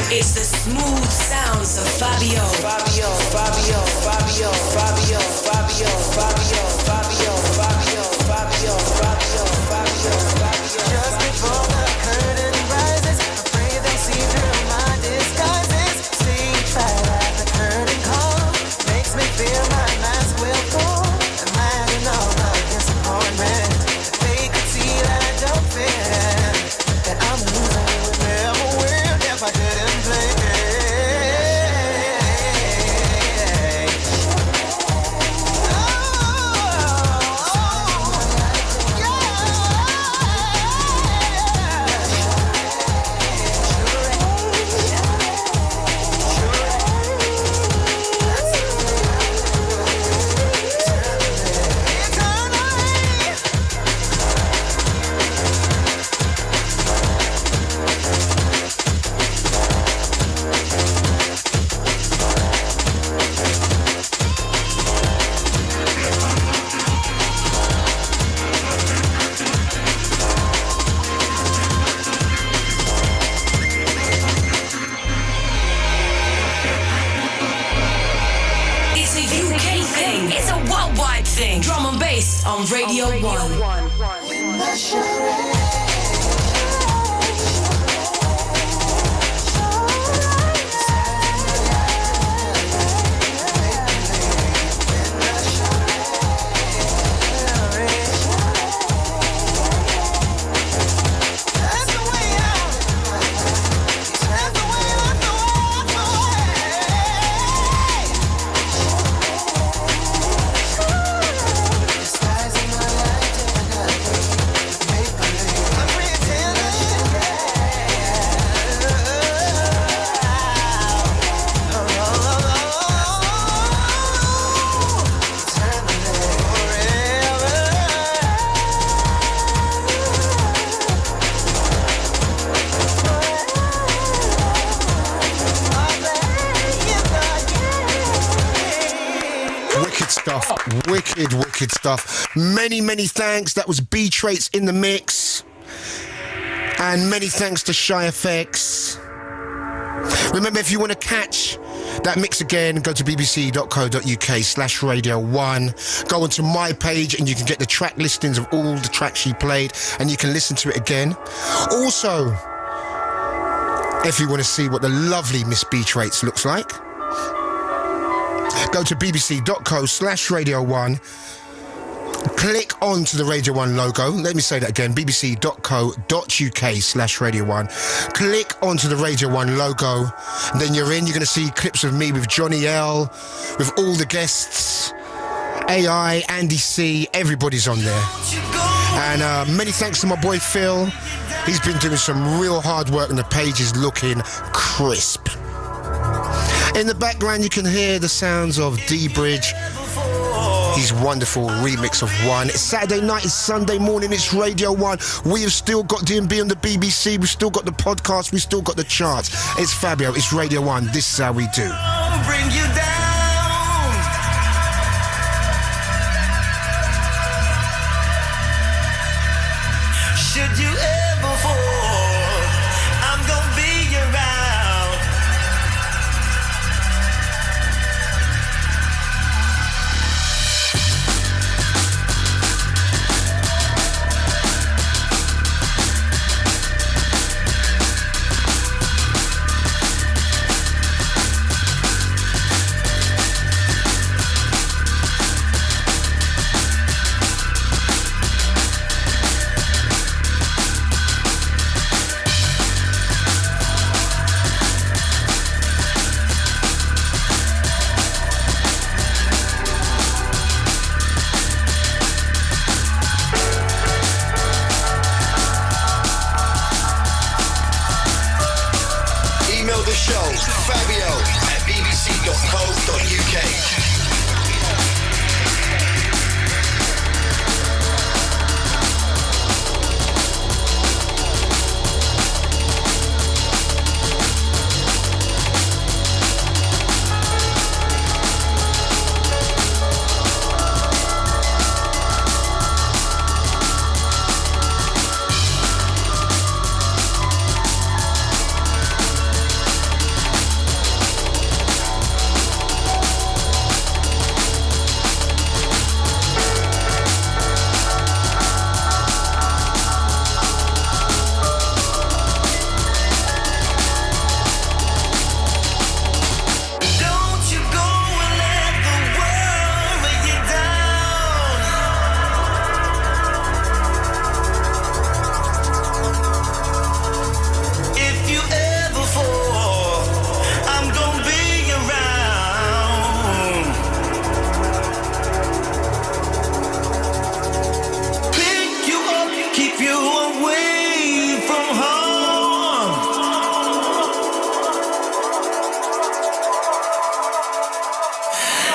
It's the smooth sounds of Fabio. Fabio, Fabio, Fabio, Fabio, Fabio, Fabio, Fabio, Fabio, Fabio, Fabio, Fabio, Fabio. Just before the curtain rises, afraid they see through my disguises. Stage right at the curtain call makes me feel my mask will fall. Imagine all the disappointment. They could see that I don't fit, that I'm a loser who would never win if I didn't play. thing. Drum and bass on Radio 1. Wicked stuff. Many thanks. That was B.Traits in the mix. And many thanks to Shy FX. Remember, if you want to catch that mix again, go to bbc.co.uk/Radio1. Go onto my page and you can get the track listings of all the tracks she played and you can listen to it again. Also, if you want to see what the lovely Miss B.Traits looks like, go to bbc.co/Radio1. Click onto the Radio 1 logo. Let me say that again, bbc.co.uk/Radio1. Click onto the Radio 1 logo. And then you're in. You're going to see clips of me with Johnny L, with all the guests, AI, Andy C, everybody's on there. And many thanks to my boy Phil. He's been doing some real hard work and the page is looking crisp. In the background, you can hear the sounds of dBridge. His wonderful remix of One. It's Saturday night, it's Sunday morning, it's Radio 1. We have still got D&B on the BBC, we've still got the podcast, we've still got the charts. It's Fabio, it's Radio 1, this is how we do. Bring you down. Should you ever fall, I'm gonna be around.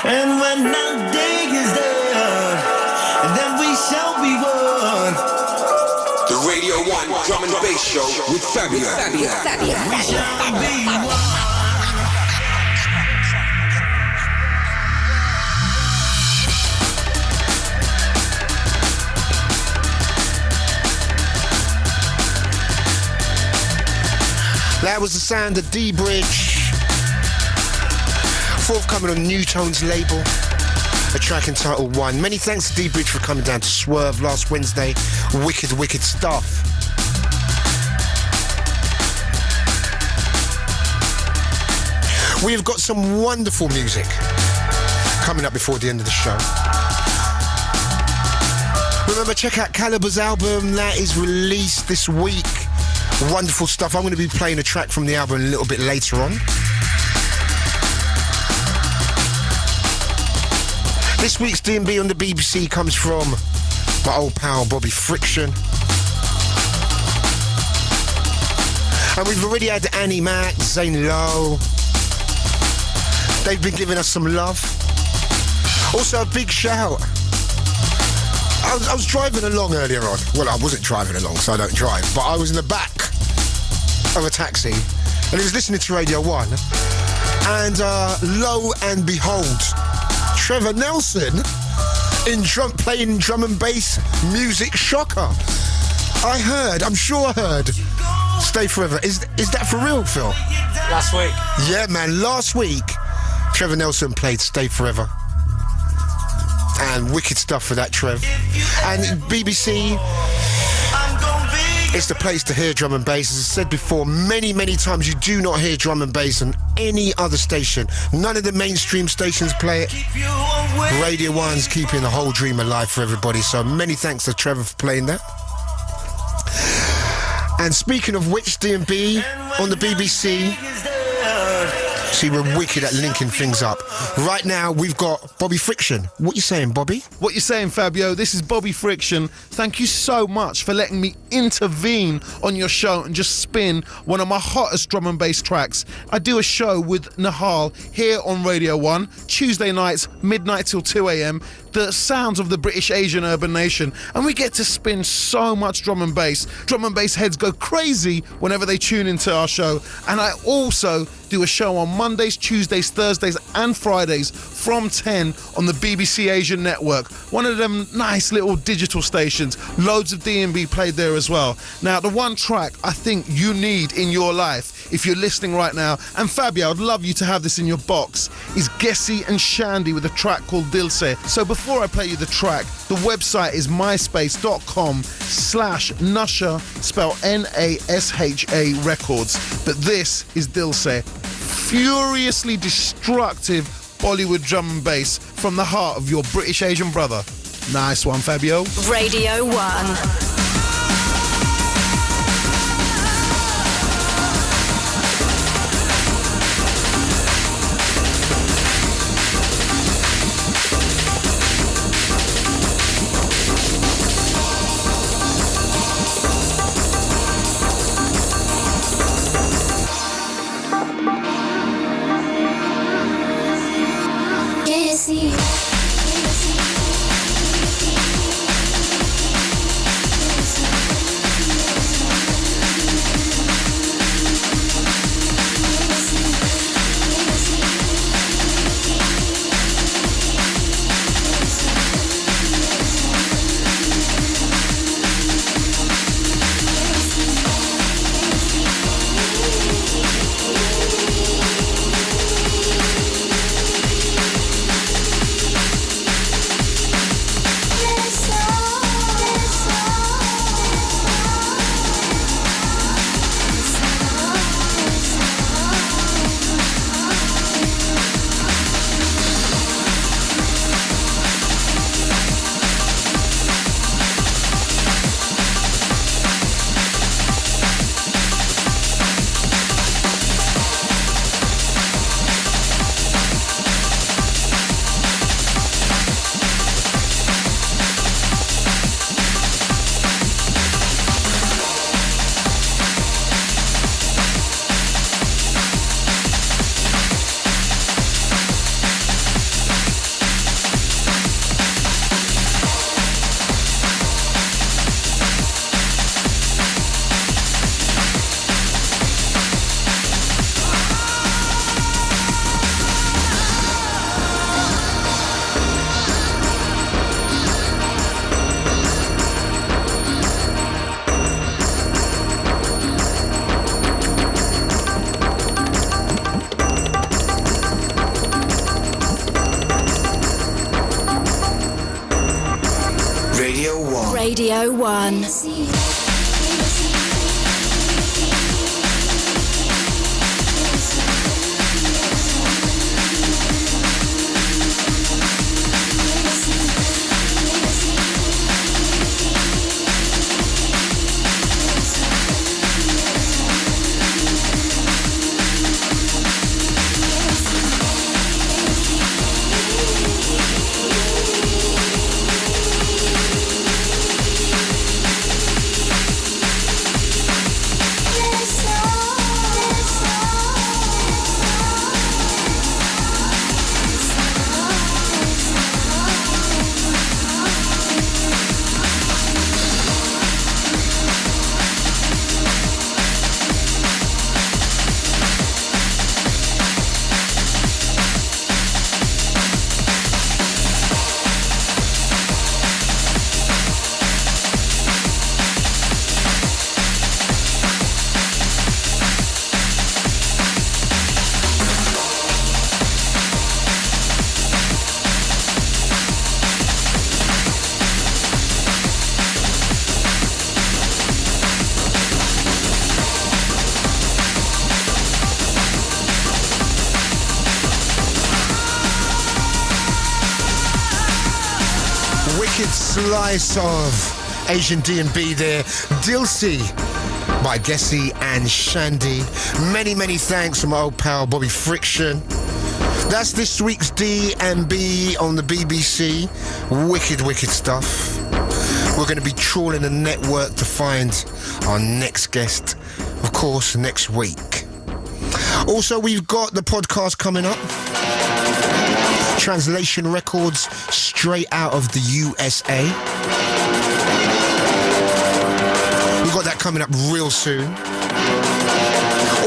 And when our day is done, then we shall be one. The Radio 1 Drum and Bass Show with Fabio. We shall be one. That was the sound of dBridge, forthcoming on New Tone's label. a track entitled One. Many thanks to dBridge for coming down to Swerve last Wednesday. Wicked, wicked stuff. We have got some wonderful music coming up before the end of the show. Remember, check out Calibre's album that is released this week. Wonderful stuff. I'm going to be playing a track from the album a little bit later on. This week's D&B on the BBC comes from my old pal Bobby Friction. And we've already had Annie Mac, Zane Lowe. They've been giving us some love. Also a big shout. I was driving along earlier on. Well, I wasn't driving along, so I don't drive. But I was in the back of a taxi, and he was listening to Radio 1. And lo and behold, Trevor Nelson playing drum and bass music shocker. I'm sure I heard Stay Forever. Is that for real, Phil? Last week. Yeah, man, last week, Trevor Nelson played Stay Forever. And wicked stuff for that, Trev. And BBC, it's the place to hear drum and bass. As I said before, many, many times you do not hear drum and bass on any other station. None of the mainstream stations play it. Radio 1's keeping the whole dream alive for everybody. So many thanks to Trevor for playing that. And speaking of which, D&B on the BBC, see, we're wicked at linking things up. Right now, we've got Bobby Friction. What you saying, Bobby? What you saying, Fabio? This is Bobby Friction. Thank you so much for letting me intervene on your show and just spin one of my hottest drum and bass tracks. I do a show with Nahal here on Radio 1, Tuesday nights, midnight till 2 a.m, the sounds of the British Asian urban nation, and we get to spin so much drum and bass. Drum and bass heads go crazy whenever they tune into our show. And I also do a show on Mondays, Tuesdays, Thursdays and Fridays from 10 on the BBC Asian Network, one of them nice little digital stations. Loads of D&B played there as well. Now, the one track I think you need in your life, if you're listening right now, and Fabio, I'd love you to have this in your box, is Ges-E and Shandy with a track called Dilse. So before I play you the track, the website is myspace.com/Nasha, spelled Nasha Records. But this is Dilse, furiously destructive Bollywood drum and bass from the heart of your British Asian brother. Nice one, Fabio. Radio 1. Ges-E. Radio 1. Slice of Asian D&B there. Dilsey by Ges-E and Shandy. Many, many thanks from my old pal Bobby Friction. That's this week's D&B on the BBC. Wicked, wicked stuff. We're going to be trawling the network to find our next guest, of course, next week. Also, we've got the podcast coming up. Translation Records, straight out of the USA. We've got that coming up real soon.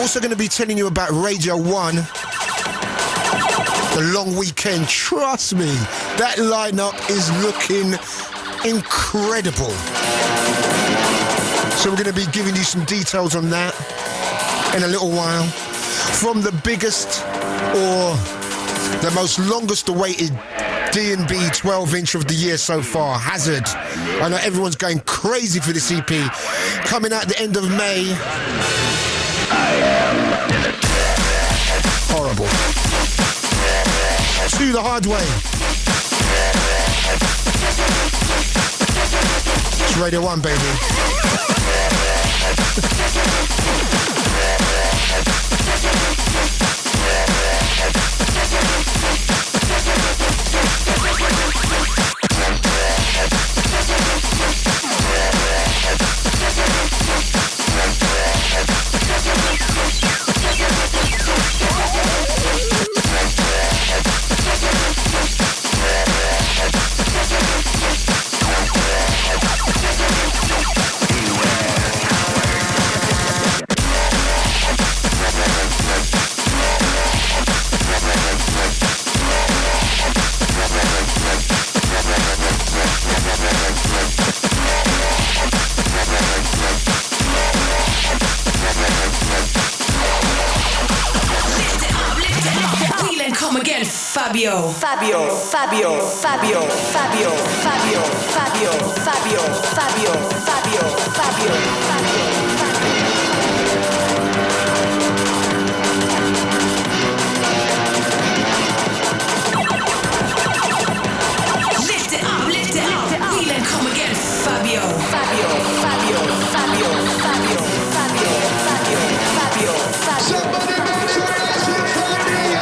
Also going to be telling you about Radio 1, the long weekend. Trust me, that lineup is looking incredible. So we're going to be giving you some details on that in a little while. From the biggest or the most longest awaited D&B 12-inch of the year so far, Hazard. I know everyone's going crazy for this EP. Coming out the end of May. Horrible. To the hard way. It's Radio 1, baby. Fabio, Fabio, Fabio, Fabio, Fabio, Fabio, Fabio, Fabio, Fabio, Fabio, Fabio, Fabio. Lift it up, wheel and come again, Fabio, Fabio, Fabio, Fabio, Fabio, Fabio, Fabio, Fabio, Fabio. Somebody make some noise for Fabio.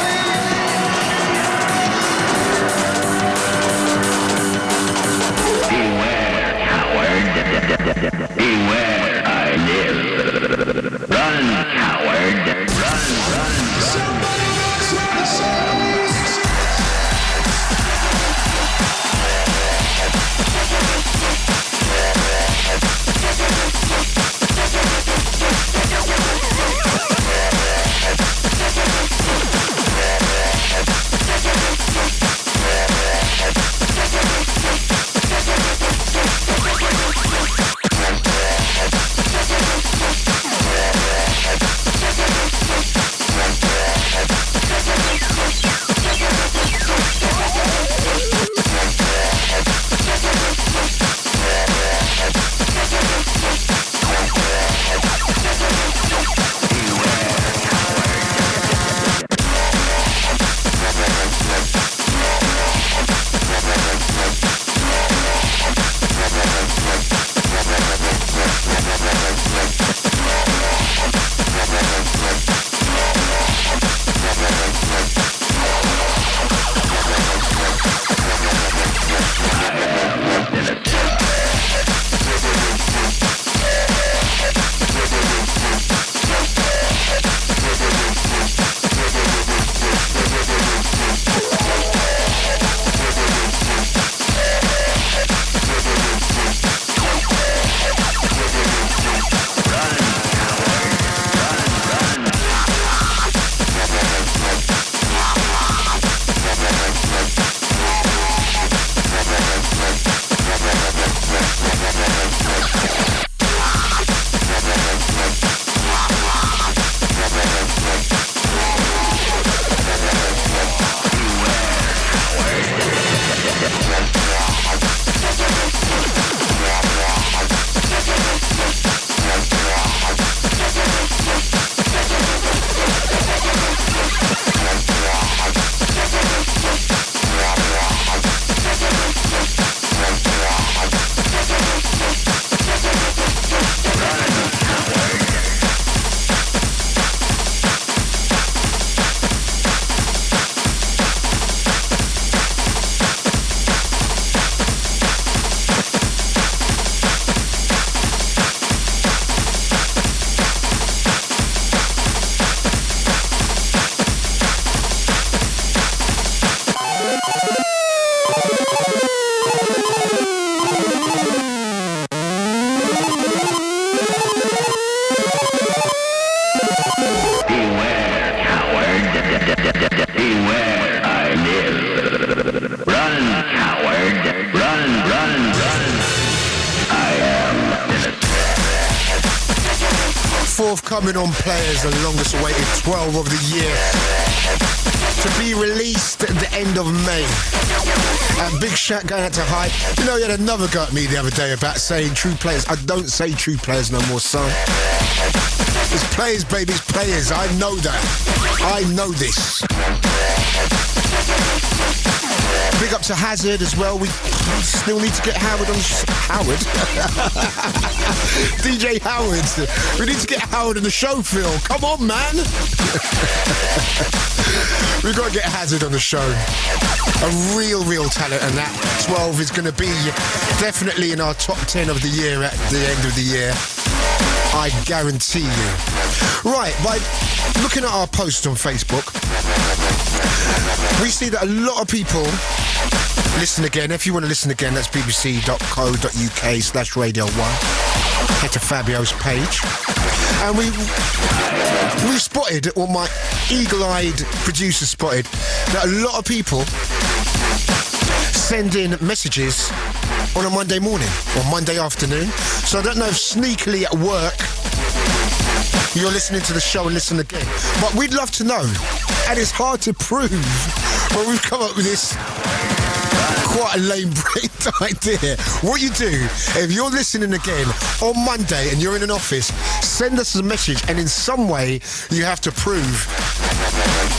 Beware, coward. Beware, I live. coming on, players, the longest awaited 12 of the year, to be released at the end of May. And big shout going out to Hype. You know, he had another go at me the other day about saying true players. I don't say true players no more, son. It's players, baby, it's players. I know that. I know this. Big up to Hazard as well. We still need to get Howard on Howard? DJ Howard. We need to get Howard on the show, Phil. Come on, man. We've got to get Hazard on the show. A real talent, and that 12 is going to be definitely in our top 10 of the year at the end of the year. I guarantee you. Right, by looking at our post on Facebook, we see that a lot of people listen again. If you want to listen again, that's bbc.co.uk/Radio1. Head to Fabio's page. And we spotted, or my eagle-eyed producer spotted, that a lot of people send in messages on a Monday morning or Monday afternoon. So I don't know if sneakily at work you're listening to the show and listen again. But we'd love to know. And it's hard to prove. But we've come up with this quite a lame brained idea. What you do, if you're listening again on Monday and you're in an office, send us a message, and in some way you have to prove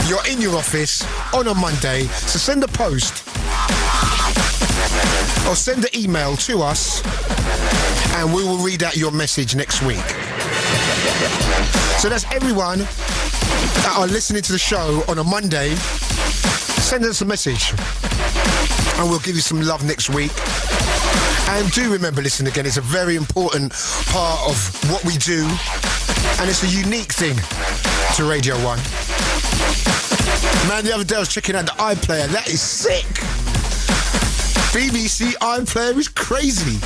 you're in your office on a Monday. So send a post or send an email to us, and we will read out your message next week. So that's everyone that are listening to the show on a Monday. Send us a message and we'll give you some love next week. And do remember, listen again, it's a very important part of what we do, and it's a unique thing to Radio 1. Man, the other day I was checking out the iPlayer. That is sick. BBC iPlayer is crazy.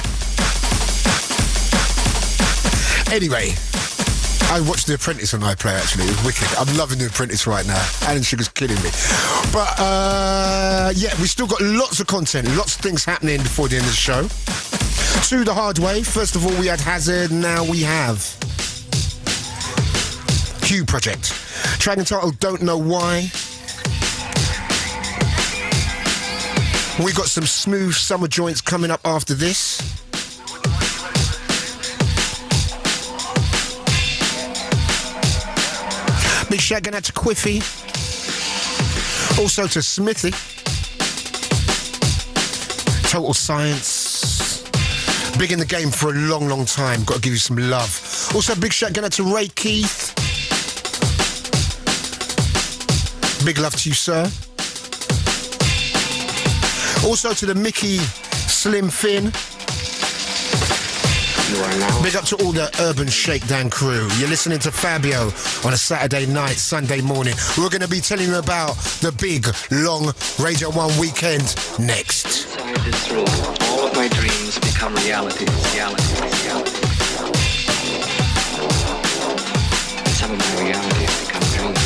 Anyway, I watched The Apprentice on iPlayer, actually. It was wicked. I'm loving The Apprentice right now. Alan Sugar's killing me. But, yeah, we still got lots of content, lots of things happening before the end of the show. To the hard way. First of all, we had Hazard. Now we have Q Project. Track entitled Don't Know Why. We got some smooth summer joints coming up after this. Big shout going out to Quiffy. Also to Smithy. Total Science. Big in the game for a long time. Got to give you some love. Also big shout going out to Ray Keith. Big love to you, sir. Also to the Mickey Slim Finn. Big up to all the Urban Shakedown crew. You're listening to Fabio on a Saturday night, Sunday morning. We're going to be telling you about the big, long Radio 1 weekend next. Inside this room, all of my dreams become reality. And some of my reality has become dreams.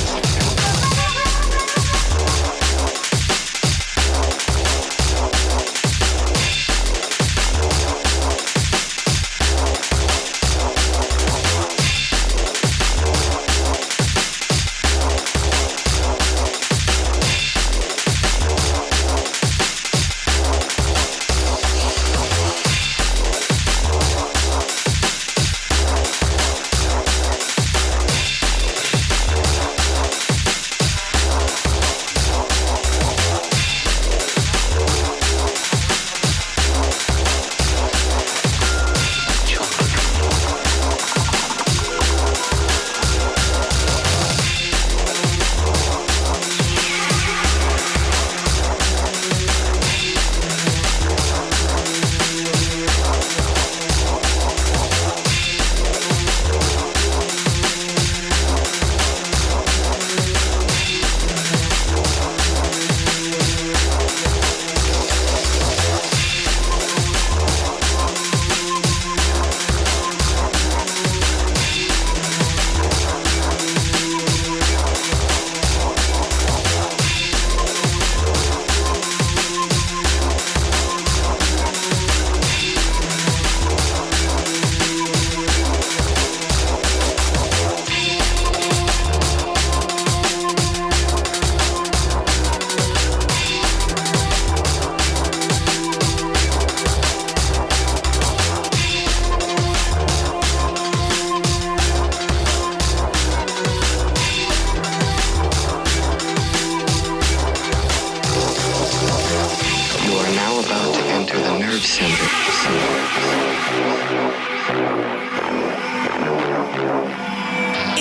December.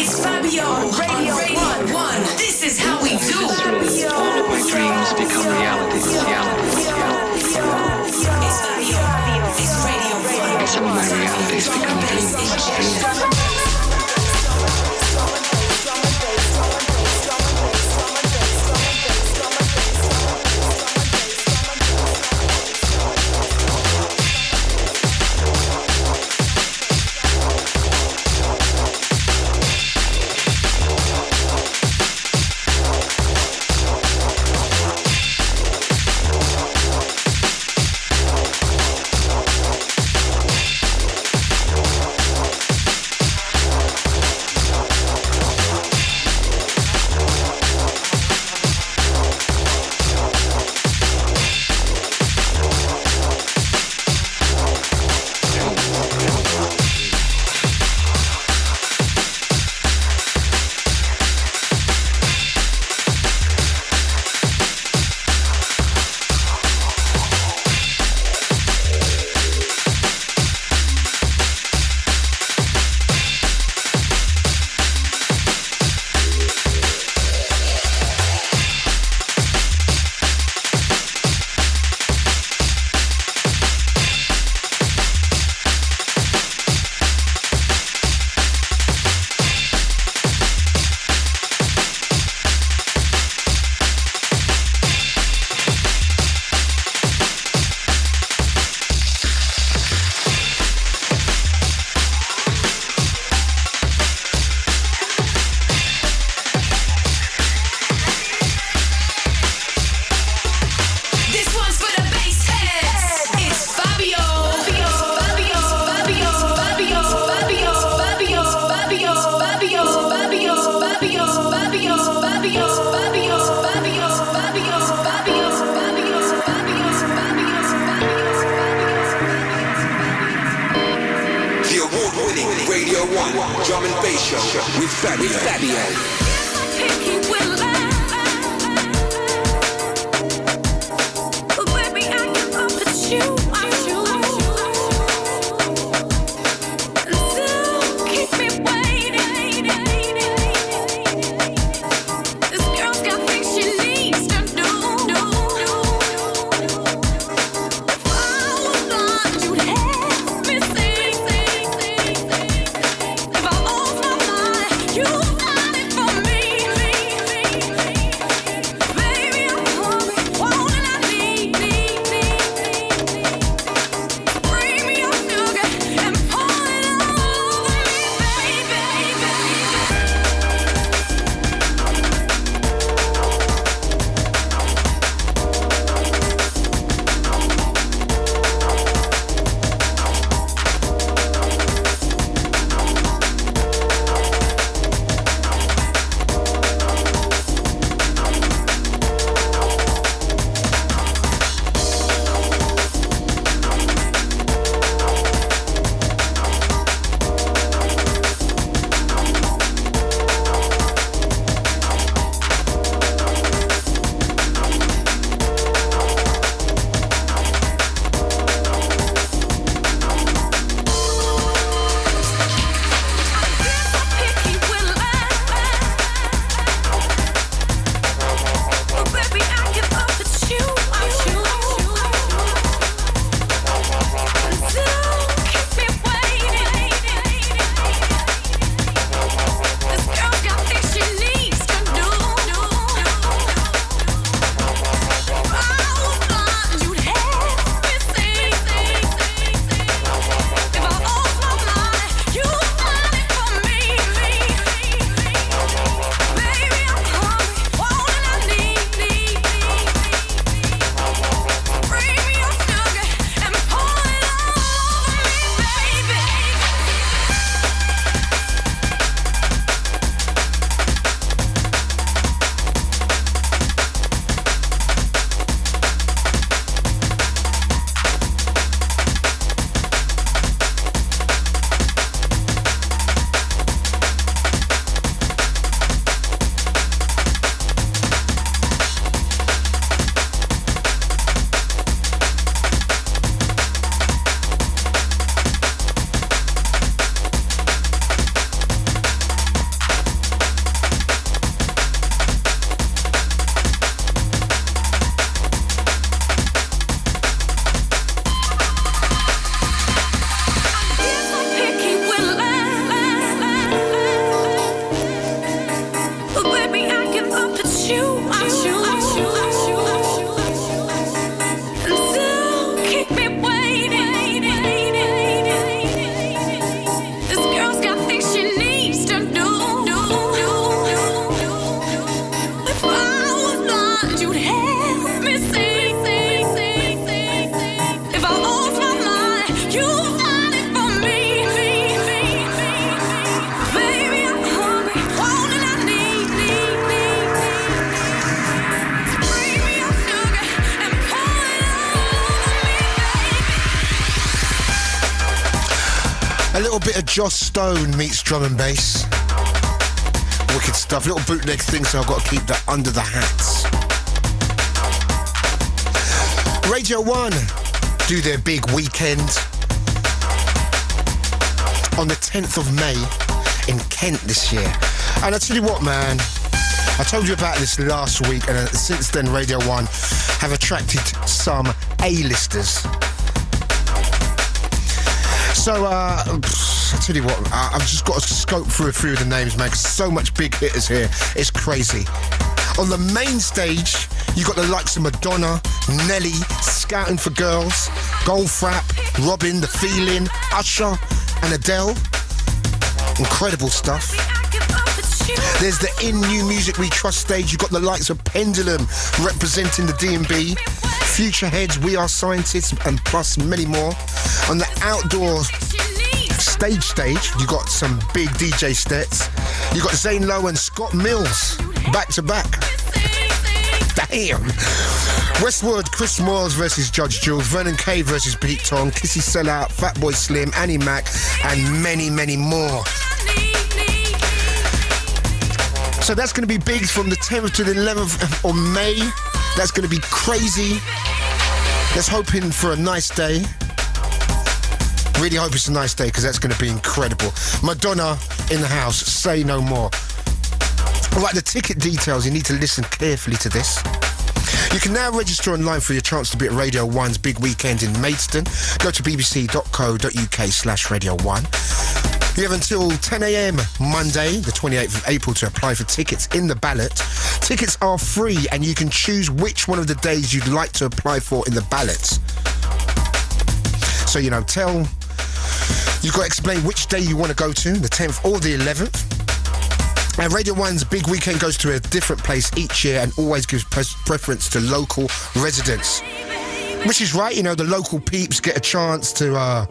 It's Fabio on Radio 1. This is how we do. All of my dreams become reality. It's Fabio. It's Radio 1. Some of my realities become dreams. Drum and bass show with Fabio. You got it for me. little bit of Joss Stone meets drum and bass. Wicked stuff. Little bootleg thing, so I've got to keep that under the hats. Radio 1 do their big weekend on the 10th of May in Kent this year. And I tell you what, man, I told you about this last week, and since then Radio 1 have attracted some A-listers. So, I tell you what, I've just got to scope through a few of the names, man, because so much big hitters here. It's crazy. On the main stage, you got the likes of Madonna, Nelly, Scouting for Girls, Goldfrapp, Robin, The Feeling, Usher, and Adele. Incredible stuff. There's the In New Music We Trust stage. You've got the likes of Pendulum representing the D&B, Future Heads, We Are Scientists, and plus many more. On the outdoor stage, you got some big DJ sets. You got Zane Lowe and Scott Mills back to back. Damn. Westwood, Chris Moyles versus Judge Jules, Vernon Kay versus Pete Tong, Kissy Sellout, Fatboy Slim, Annie Mac, and many, many more. So that's going to be big from the 10th to the 11th of May. That's going to be crazy. Let's hoping for a nice day. Really hope it's a nice day, because that's going to be incredible. Madonna in the house, say no more. All right, the ticket details, you need to listen carefully to this. You can now register online for your chance to be at Radio 1's big weekend in Maidstone. Go to bbc.co.uk/Radio 1. You have until 10 a.m. Monday, the 28th of April, to apply for tickets in the ballot. Tickets are free, and you can choose which one of the days you'd like to apply for in the ballot. So, you've got to explain which day you want to go to, the 10th or the 11th. And Radio 1's big weekend goes to a different place each year and always gives preference to local residents. Which is right, the local peeps get a chance to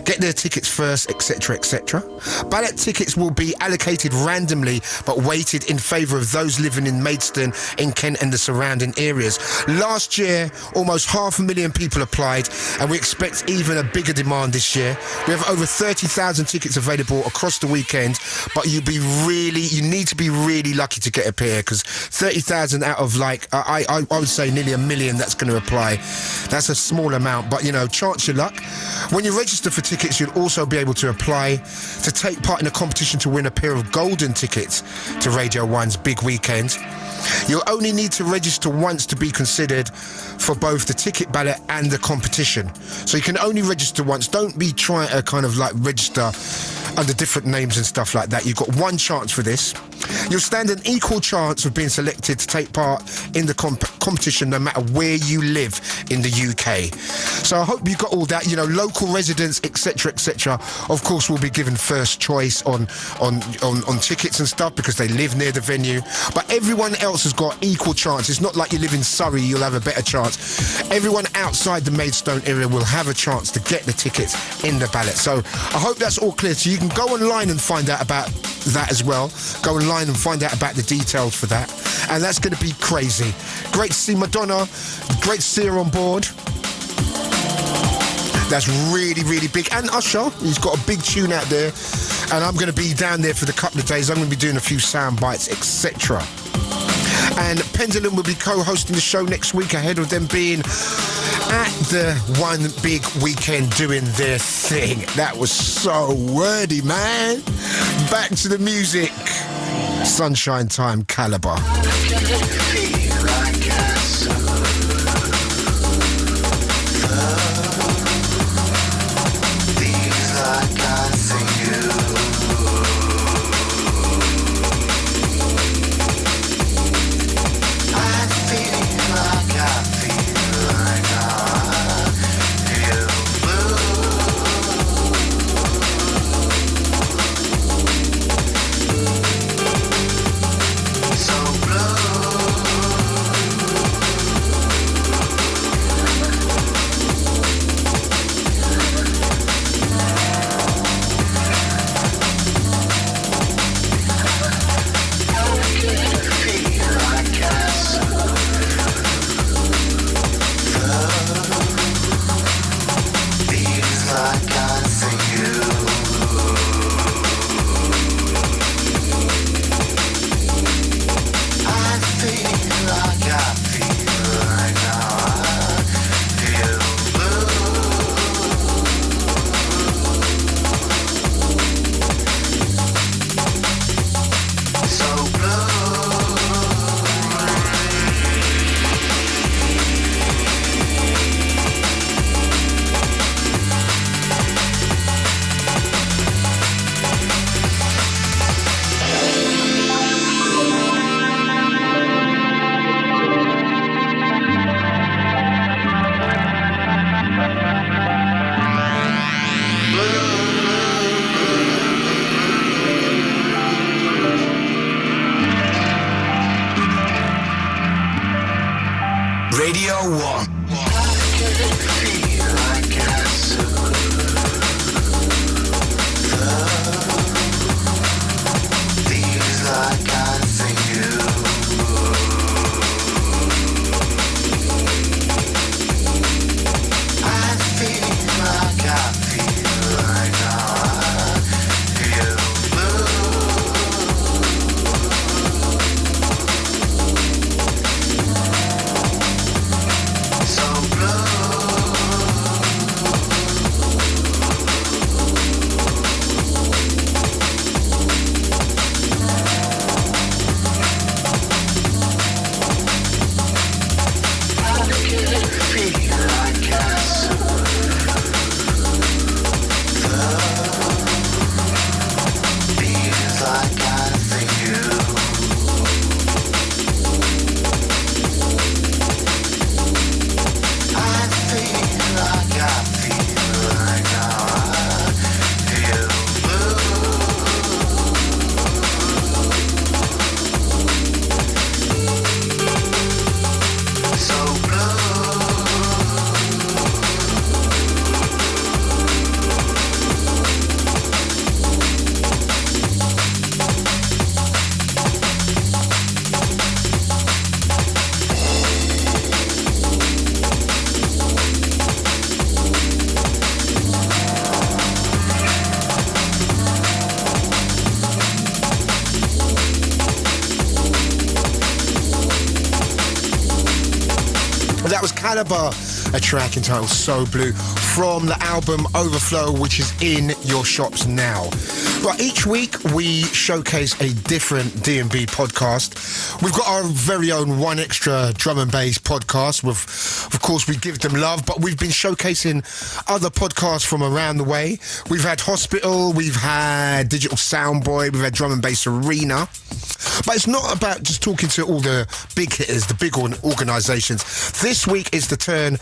get their tickets first, etc., etc. Ballot tickets will be allocated randomly, but weighted in favour of those living in Maidstone, in Kent and the surrounding areas. Last year, almost 500,000 people applied, and we expect even a bigger demand this year. We have over 30,000 tickets available across the weekend, but you need to be really lucky to get up here, because 30,000 out of I would say nearly 1 million that's going to apply. That's a small amount, but chance your luck. When you register for tickets, you'll also be able to apply to take part in a competition to win a pair of golden tickets to Radio 1's big weekend. You'll only need to register once to be considered for both the ticket ballot and the competition. So you can only register once. Don't be trying to register under different names and stuff like that. You've got one chance for this. You'll stand an equal chance of being selected to take part in the competition no matter where you live in the UK. So I hope you got all that. Local residents, etc., etc., of course, will be given first choice on tickets and stuff because they live near the venue. But everyone else has got equal chance. It's not like you live in Surrey, you'll have a better chance. Everyone outside the Maidstone area will have a chance to get the tickets in the ballot. So I hope that's all clear. So you can go online and find out about that as well. Go online and find out about the details for that. And that's going to be crazy. Great to see Madonna. Great to see her on board. That's really, really big. And Usher, he's got a big tune out there. And I'm going to be down there for the couple of days. I'm going to be doing a few sound bites, etc. And Pendulum will be co-hosting the show next week ahead of them being at the one big weekend doing their thing. That was so wordy, man. Back to the music. Sunshine Time, Calibre. So blue. Radio 1. That was Calibre, a track entitled So Blue from the album Overflow, which is in your shops now. Right, each week we showcase a different D&B podcast. We've got our very own One Extra drum and bass podcast. Of course, we give them love, but we've been showcasing other podcasts from around the way. We've had Hospital, we've had Digital Soundboy, we've had Drum and Bass Arena. But it's not about just talking to all the big hitters, the big organisations. This week is the turn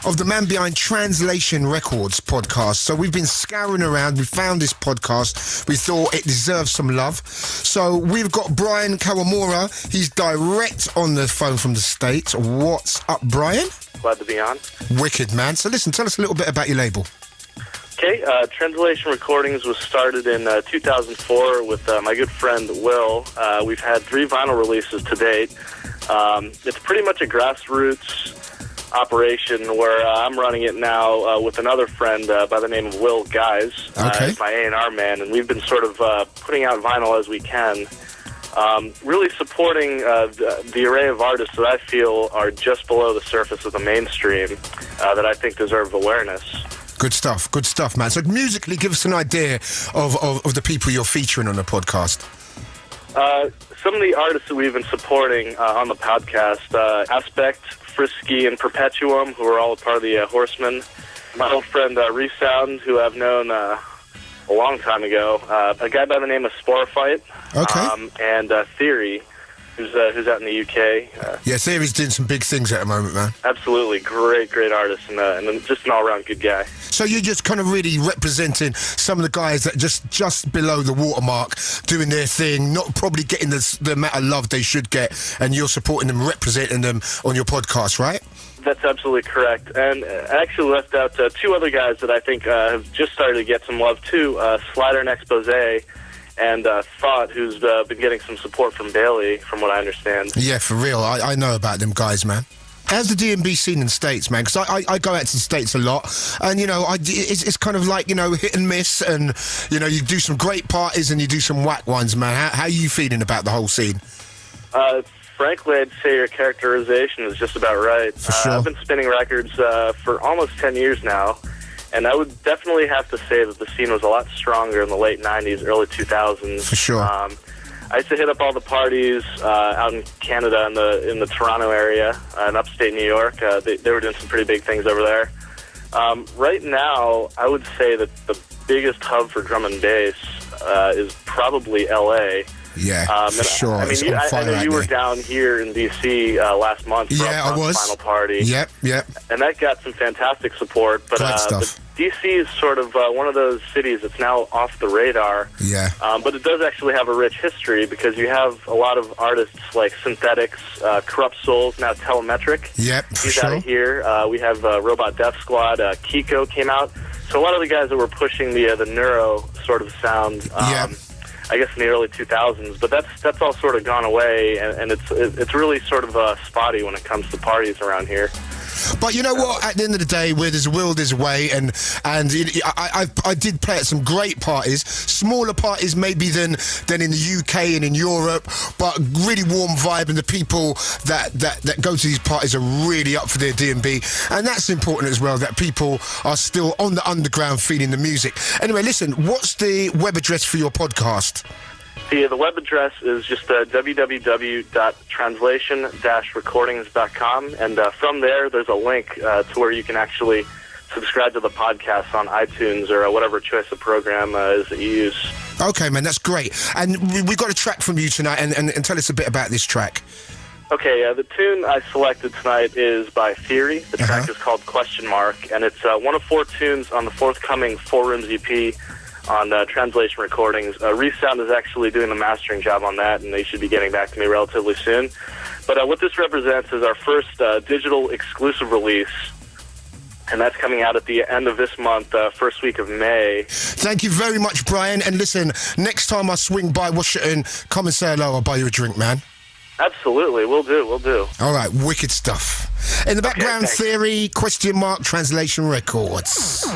of the man behind Translation Records podcast. So we've been scouring around, we found this podcast, we thought it deserves some love. So we've got Brian Kawamura, he's direct on the phone from the States. What's up, Brian? Glad to be on. Wicked, man. So listen, tell us a little bit about your label. Okay, Translation Recordings was started in 2004 with my good friend Will. We've had 3 vinyl releases to date. It's pretty much a grassroots operation where I'm running it now with another friend by the name of Will Guys. He's my A&R man, and we've been sort of putting out vinyl as we can. Really supporting the array of artists that I feel are just below the surface of the mainstream that I think deserve awareness. Good stuff, man. So musically, give us an idea of the people you're featuring on the podcast. Some of the artists that we've been supporting on the podcast, Aspect, Frisky, and Perpetuum, who are all a part of the Horsemen. My old friend Resound, who I've known a long time ago. A guy by the name of Sporophyte. And Theory, who's out in the UK. Yeah, Theory's doing some big things at the moment, man. Absolutely. Great artist and just an all-around good guy. So you're just kind of really representing some of the guys that just below the watermark, doing their thing, not probably getting the amount of love they should get, and you're supporting them, representing them on your podcast, right? That's absolutely correct. And I actually left out 2 other guys that I think have just started to get some love too, Slider and Expose, and Thought, who's been getting some support from Bailey, from what I understand. Yeah, for real. I know about them guys, man. How's the D&B scene in the States, man? Because I go out to the States a lot, and, you know, it's kind of like, you know, hit and miss, and, you know, you do some great parties and you do some whack ones, man. How are you feeling about the whole scene? Frankly, I'd say your characterization is just about right. For sure. I've been spinning records for almost 10 years now, and I would definitely have to say that the scene was a lot stronger in the late 90s, early 2000s. For sure. I used to hit up all the parties out in Canada in the Toronto area, in upstate New York. They were doing some pretty big things over there. Right now, I would say that the biggest hub for drum and bass is probably LA. Yeah, for sure. I mean, I know you were down here in DC last month for I was. Final Party. Yep. And that got some fantastic support. But, Great stuff. but DC is sort of one of those cities that's now off the radar. Yeah. But it does actually have a rich history because you have a lot of artists like Synthetics, Corrupt Souls, now Telemetric. Yep, for He's sure. out of here. We have Robot Death Squad. Kiko came out. So a lot of the guys that were pushing the neuro sort of sound, I guess in the early 2000s, but that's all sort of gone away, and it's really sort of spotty when it comes to parties around here. But you know what? At the end of the day, where there's a will, there's a way, and I did play at some great parties, smaller parties maybe than in the UK and in Europe, but really warm vibe, and the people that go to these parties are really up for their D&B, and that's important as well, that people are still on the underground feeling the music. Anyway, listen, what's the web address for your podcast? The web address is just www.translation-recordings.com, and from there's a link to where you can actually subscribe to the podcast on iTunes or whatever choice of program is that you use. Okay, man, that's great. And we got a track from you tonight, and tell us a bit about this track. Okay, the tune I selected tonight is by Theory. The track is called Question Mark, and it's one of 4 tunes on the forthcoming 4 Rooms EP on Translation Recordings. Resound is actually doing the mastering job on that, and they should be getting back to me relatively soon. But what this represents is our first digital exclusive release, and that's coming out at the end of this month, first week of May. Thank you very much, Brian. And listen, next time I swing by Washington, come and say hello. I'll buy you a drink, man. Absolutely, we'll do. All right, wicked stuff. In the background, Theory, Question Mark, Translation Records.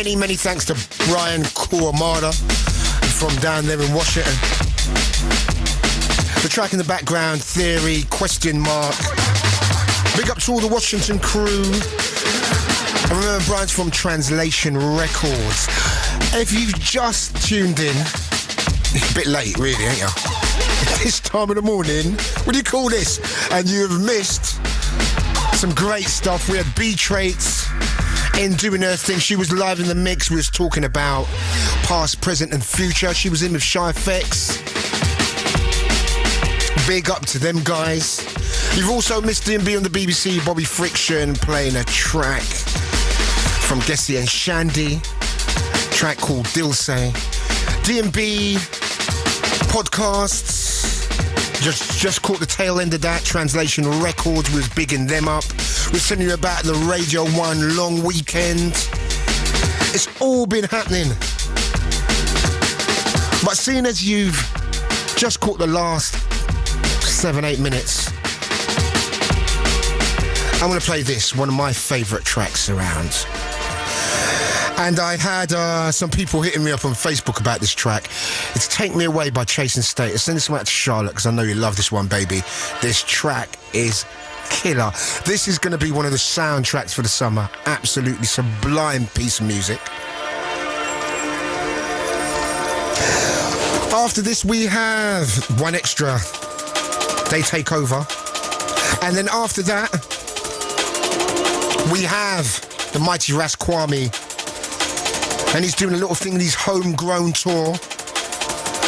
Many, many thanks to Brian Kuamada from down there in Washington. The track in the background, Theory, question mark. Big up to all the Washington crew. And remember, Brian's from Translation Records. If you've just tuned in, it's a bit late, really, ain't you? This time of the morning, what do you call this? And you have missed some great stuff. We had B.Traits In doing her thing. She was live in the mix. We was talking about past, present and future. She was in with Shy Effects. Big up to them guys. You've also missed D&B on the BBC, Bobby Friction playing a track from Ges-E and Shandy. Track called Dilse. D&B podcasts. Just caught the tail end of that. Translation Records was bigging them up. We're telling you about the Radio 1 long weekend. It's all been happening. But seeing as you've just caught the last 7-8 minutes, I'm going to play this, one of my favourite tracks around. And I had some people hitting me up on Facebook about this track. It's Take Me Away by Chasing Status. Send this one out to Charlotte, because I know you love this one, baby. This track is killer. This is going to be one of the soundtracks for the summer. Absolutely sublime piece of music. After this, we have One Extra. They Take Over. And then after that, we have the mighty Ras Kwame. And he's doing a little thing in his homegrown tour.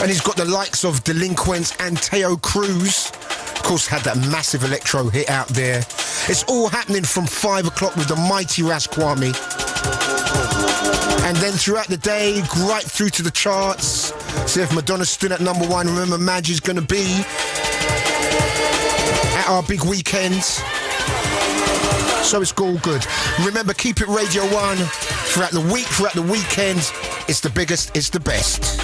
And he's got the likes of Delinquents and Teo Cruz. Of course, had that massive electro hit out there. It's all happening from 5 o'clock with the mighty Ras Kwame. And then throughout the day, right through to the charts. See if Madonna's still at number 1. Remember, Maggie's going to be at our big weekend. So it's all good. Remember, keep it Radio 1 throughout the week, throughout the weekend. It's the biggest, it's the best.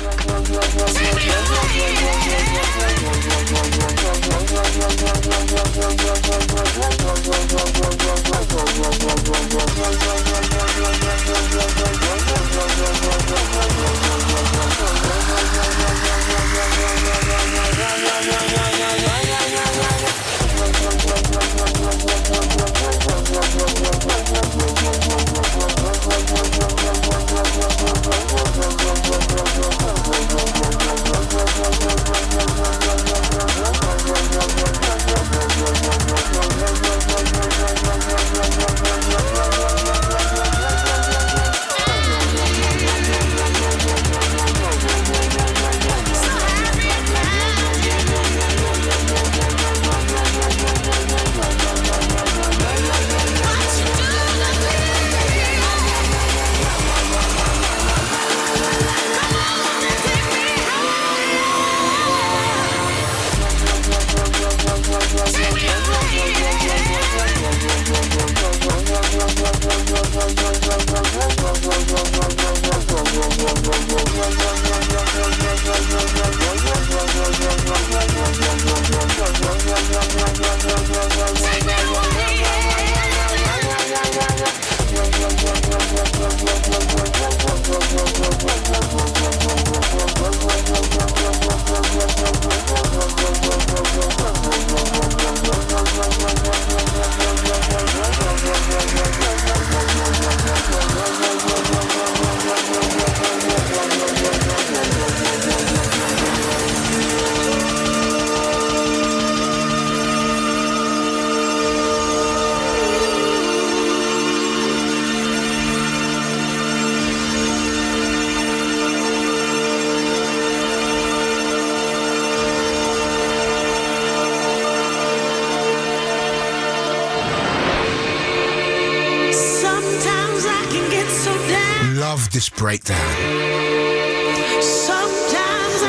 This breakdown.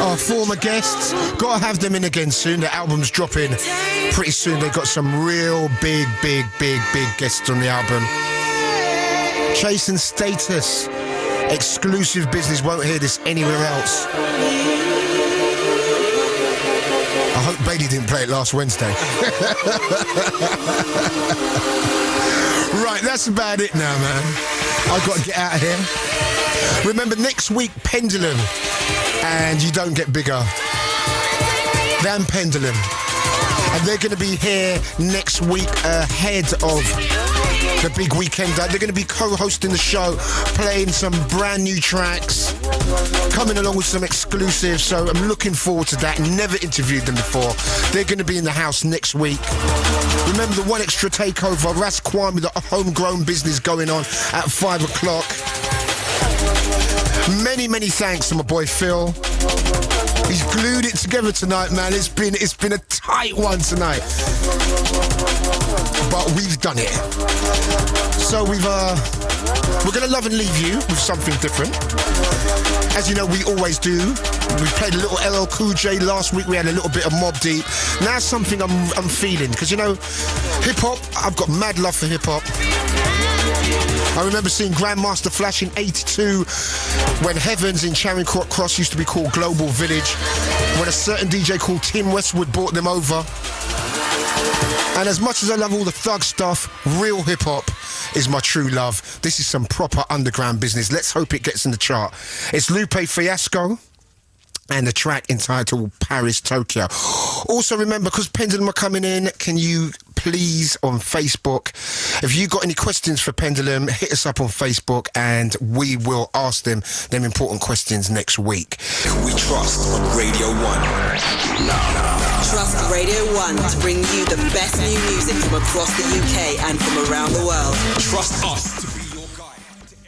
Our former guests, gotta have them in again soon. The album's dropping pretty soon. They got some real big guests on the album. Chasing Status, exclusive business. Won't hear this anywhere else. I hope Bailey didn't play it last Wednesday. Right, that's about it now, man. I've got to get out of here. Remember, next week, Pendulum. And you don't get bigger than Pendulum. And they're going to be here next week ahead of the big weekend. They're going to be co-hosting the show, playing some brand new tracks, coming along with some exclusives. So I'm looking forward to that. Never interviewed them before. They're going to be in the house next week. Remember the One Extra Takeover, Ras Kwame, the homegrown business going on at 5 o'clock. Many, many thanks to my boy Phil. He's glued it together tonight, man. It's been a tight one tonight. But we've done it. So we're gonna love and leave you with something different. As you know, we always do. We played a little LL Cool J last week. We had a little bit of Mobb Deep. Now something I'm feeling, because you know, hip hop. I've got mad love for hip hop. I remember seeing Grandmaster Flash in 82 when Heavens in Charing Cross used to be called Global Village, when a certain DJ called Tim Westwood brought them over. And as much as I love all the thug stuff, real hip-hop is my true love. This is some proper underground business. Let's hope it gets in the chart. It's Lupe Fiasco and the track entitled Paris Tokyo. Also remember, because Pendulum are coming in, can you please on Facebook, if you got any questions for Pendulum, hit us up on Facebook and we will ask them important questions next week. We trust Radio 1. Trust Radio 1 to bring you the best new music from across the UK and from around the world. Trust us to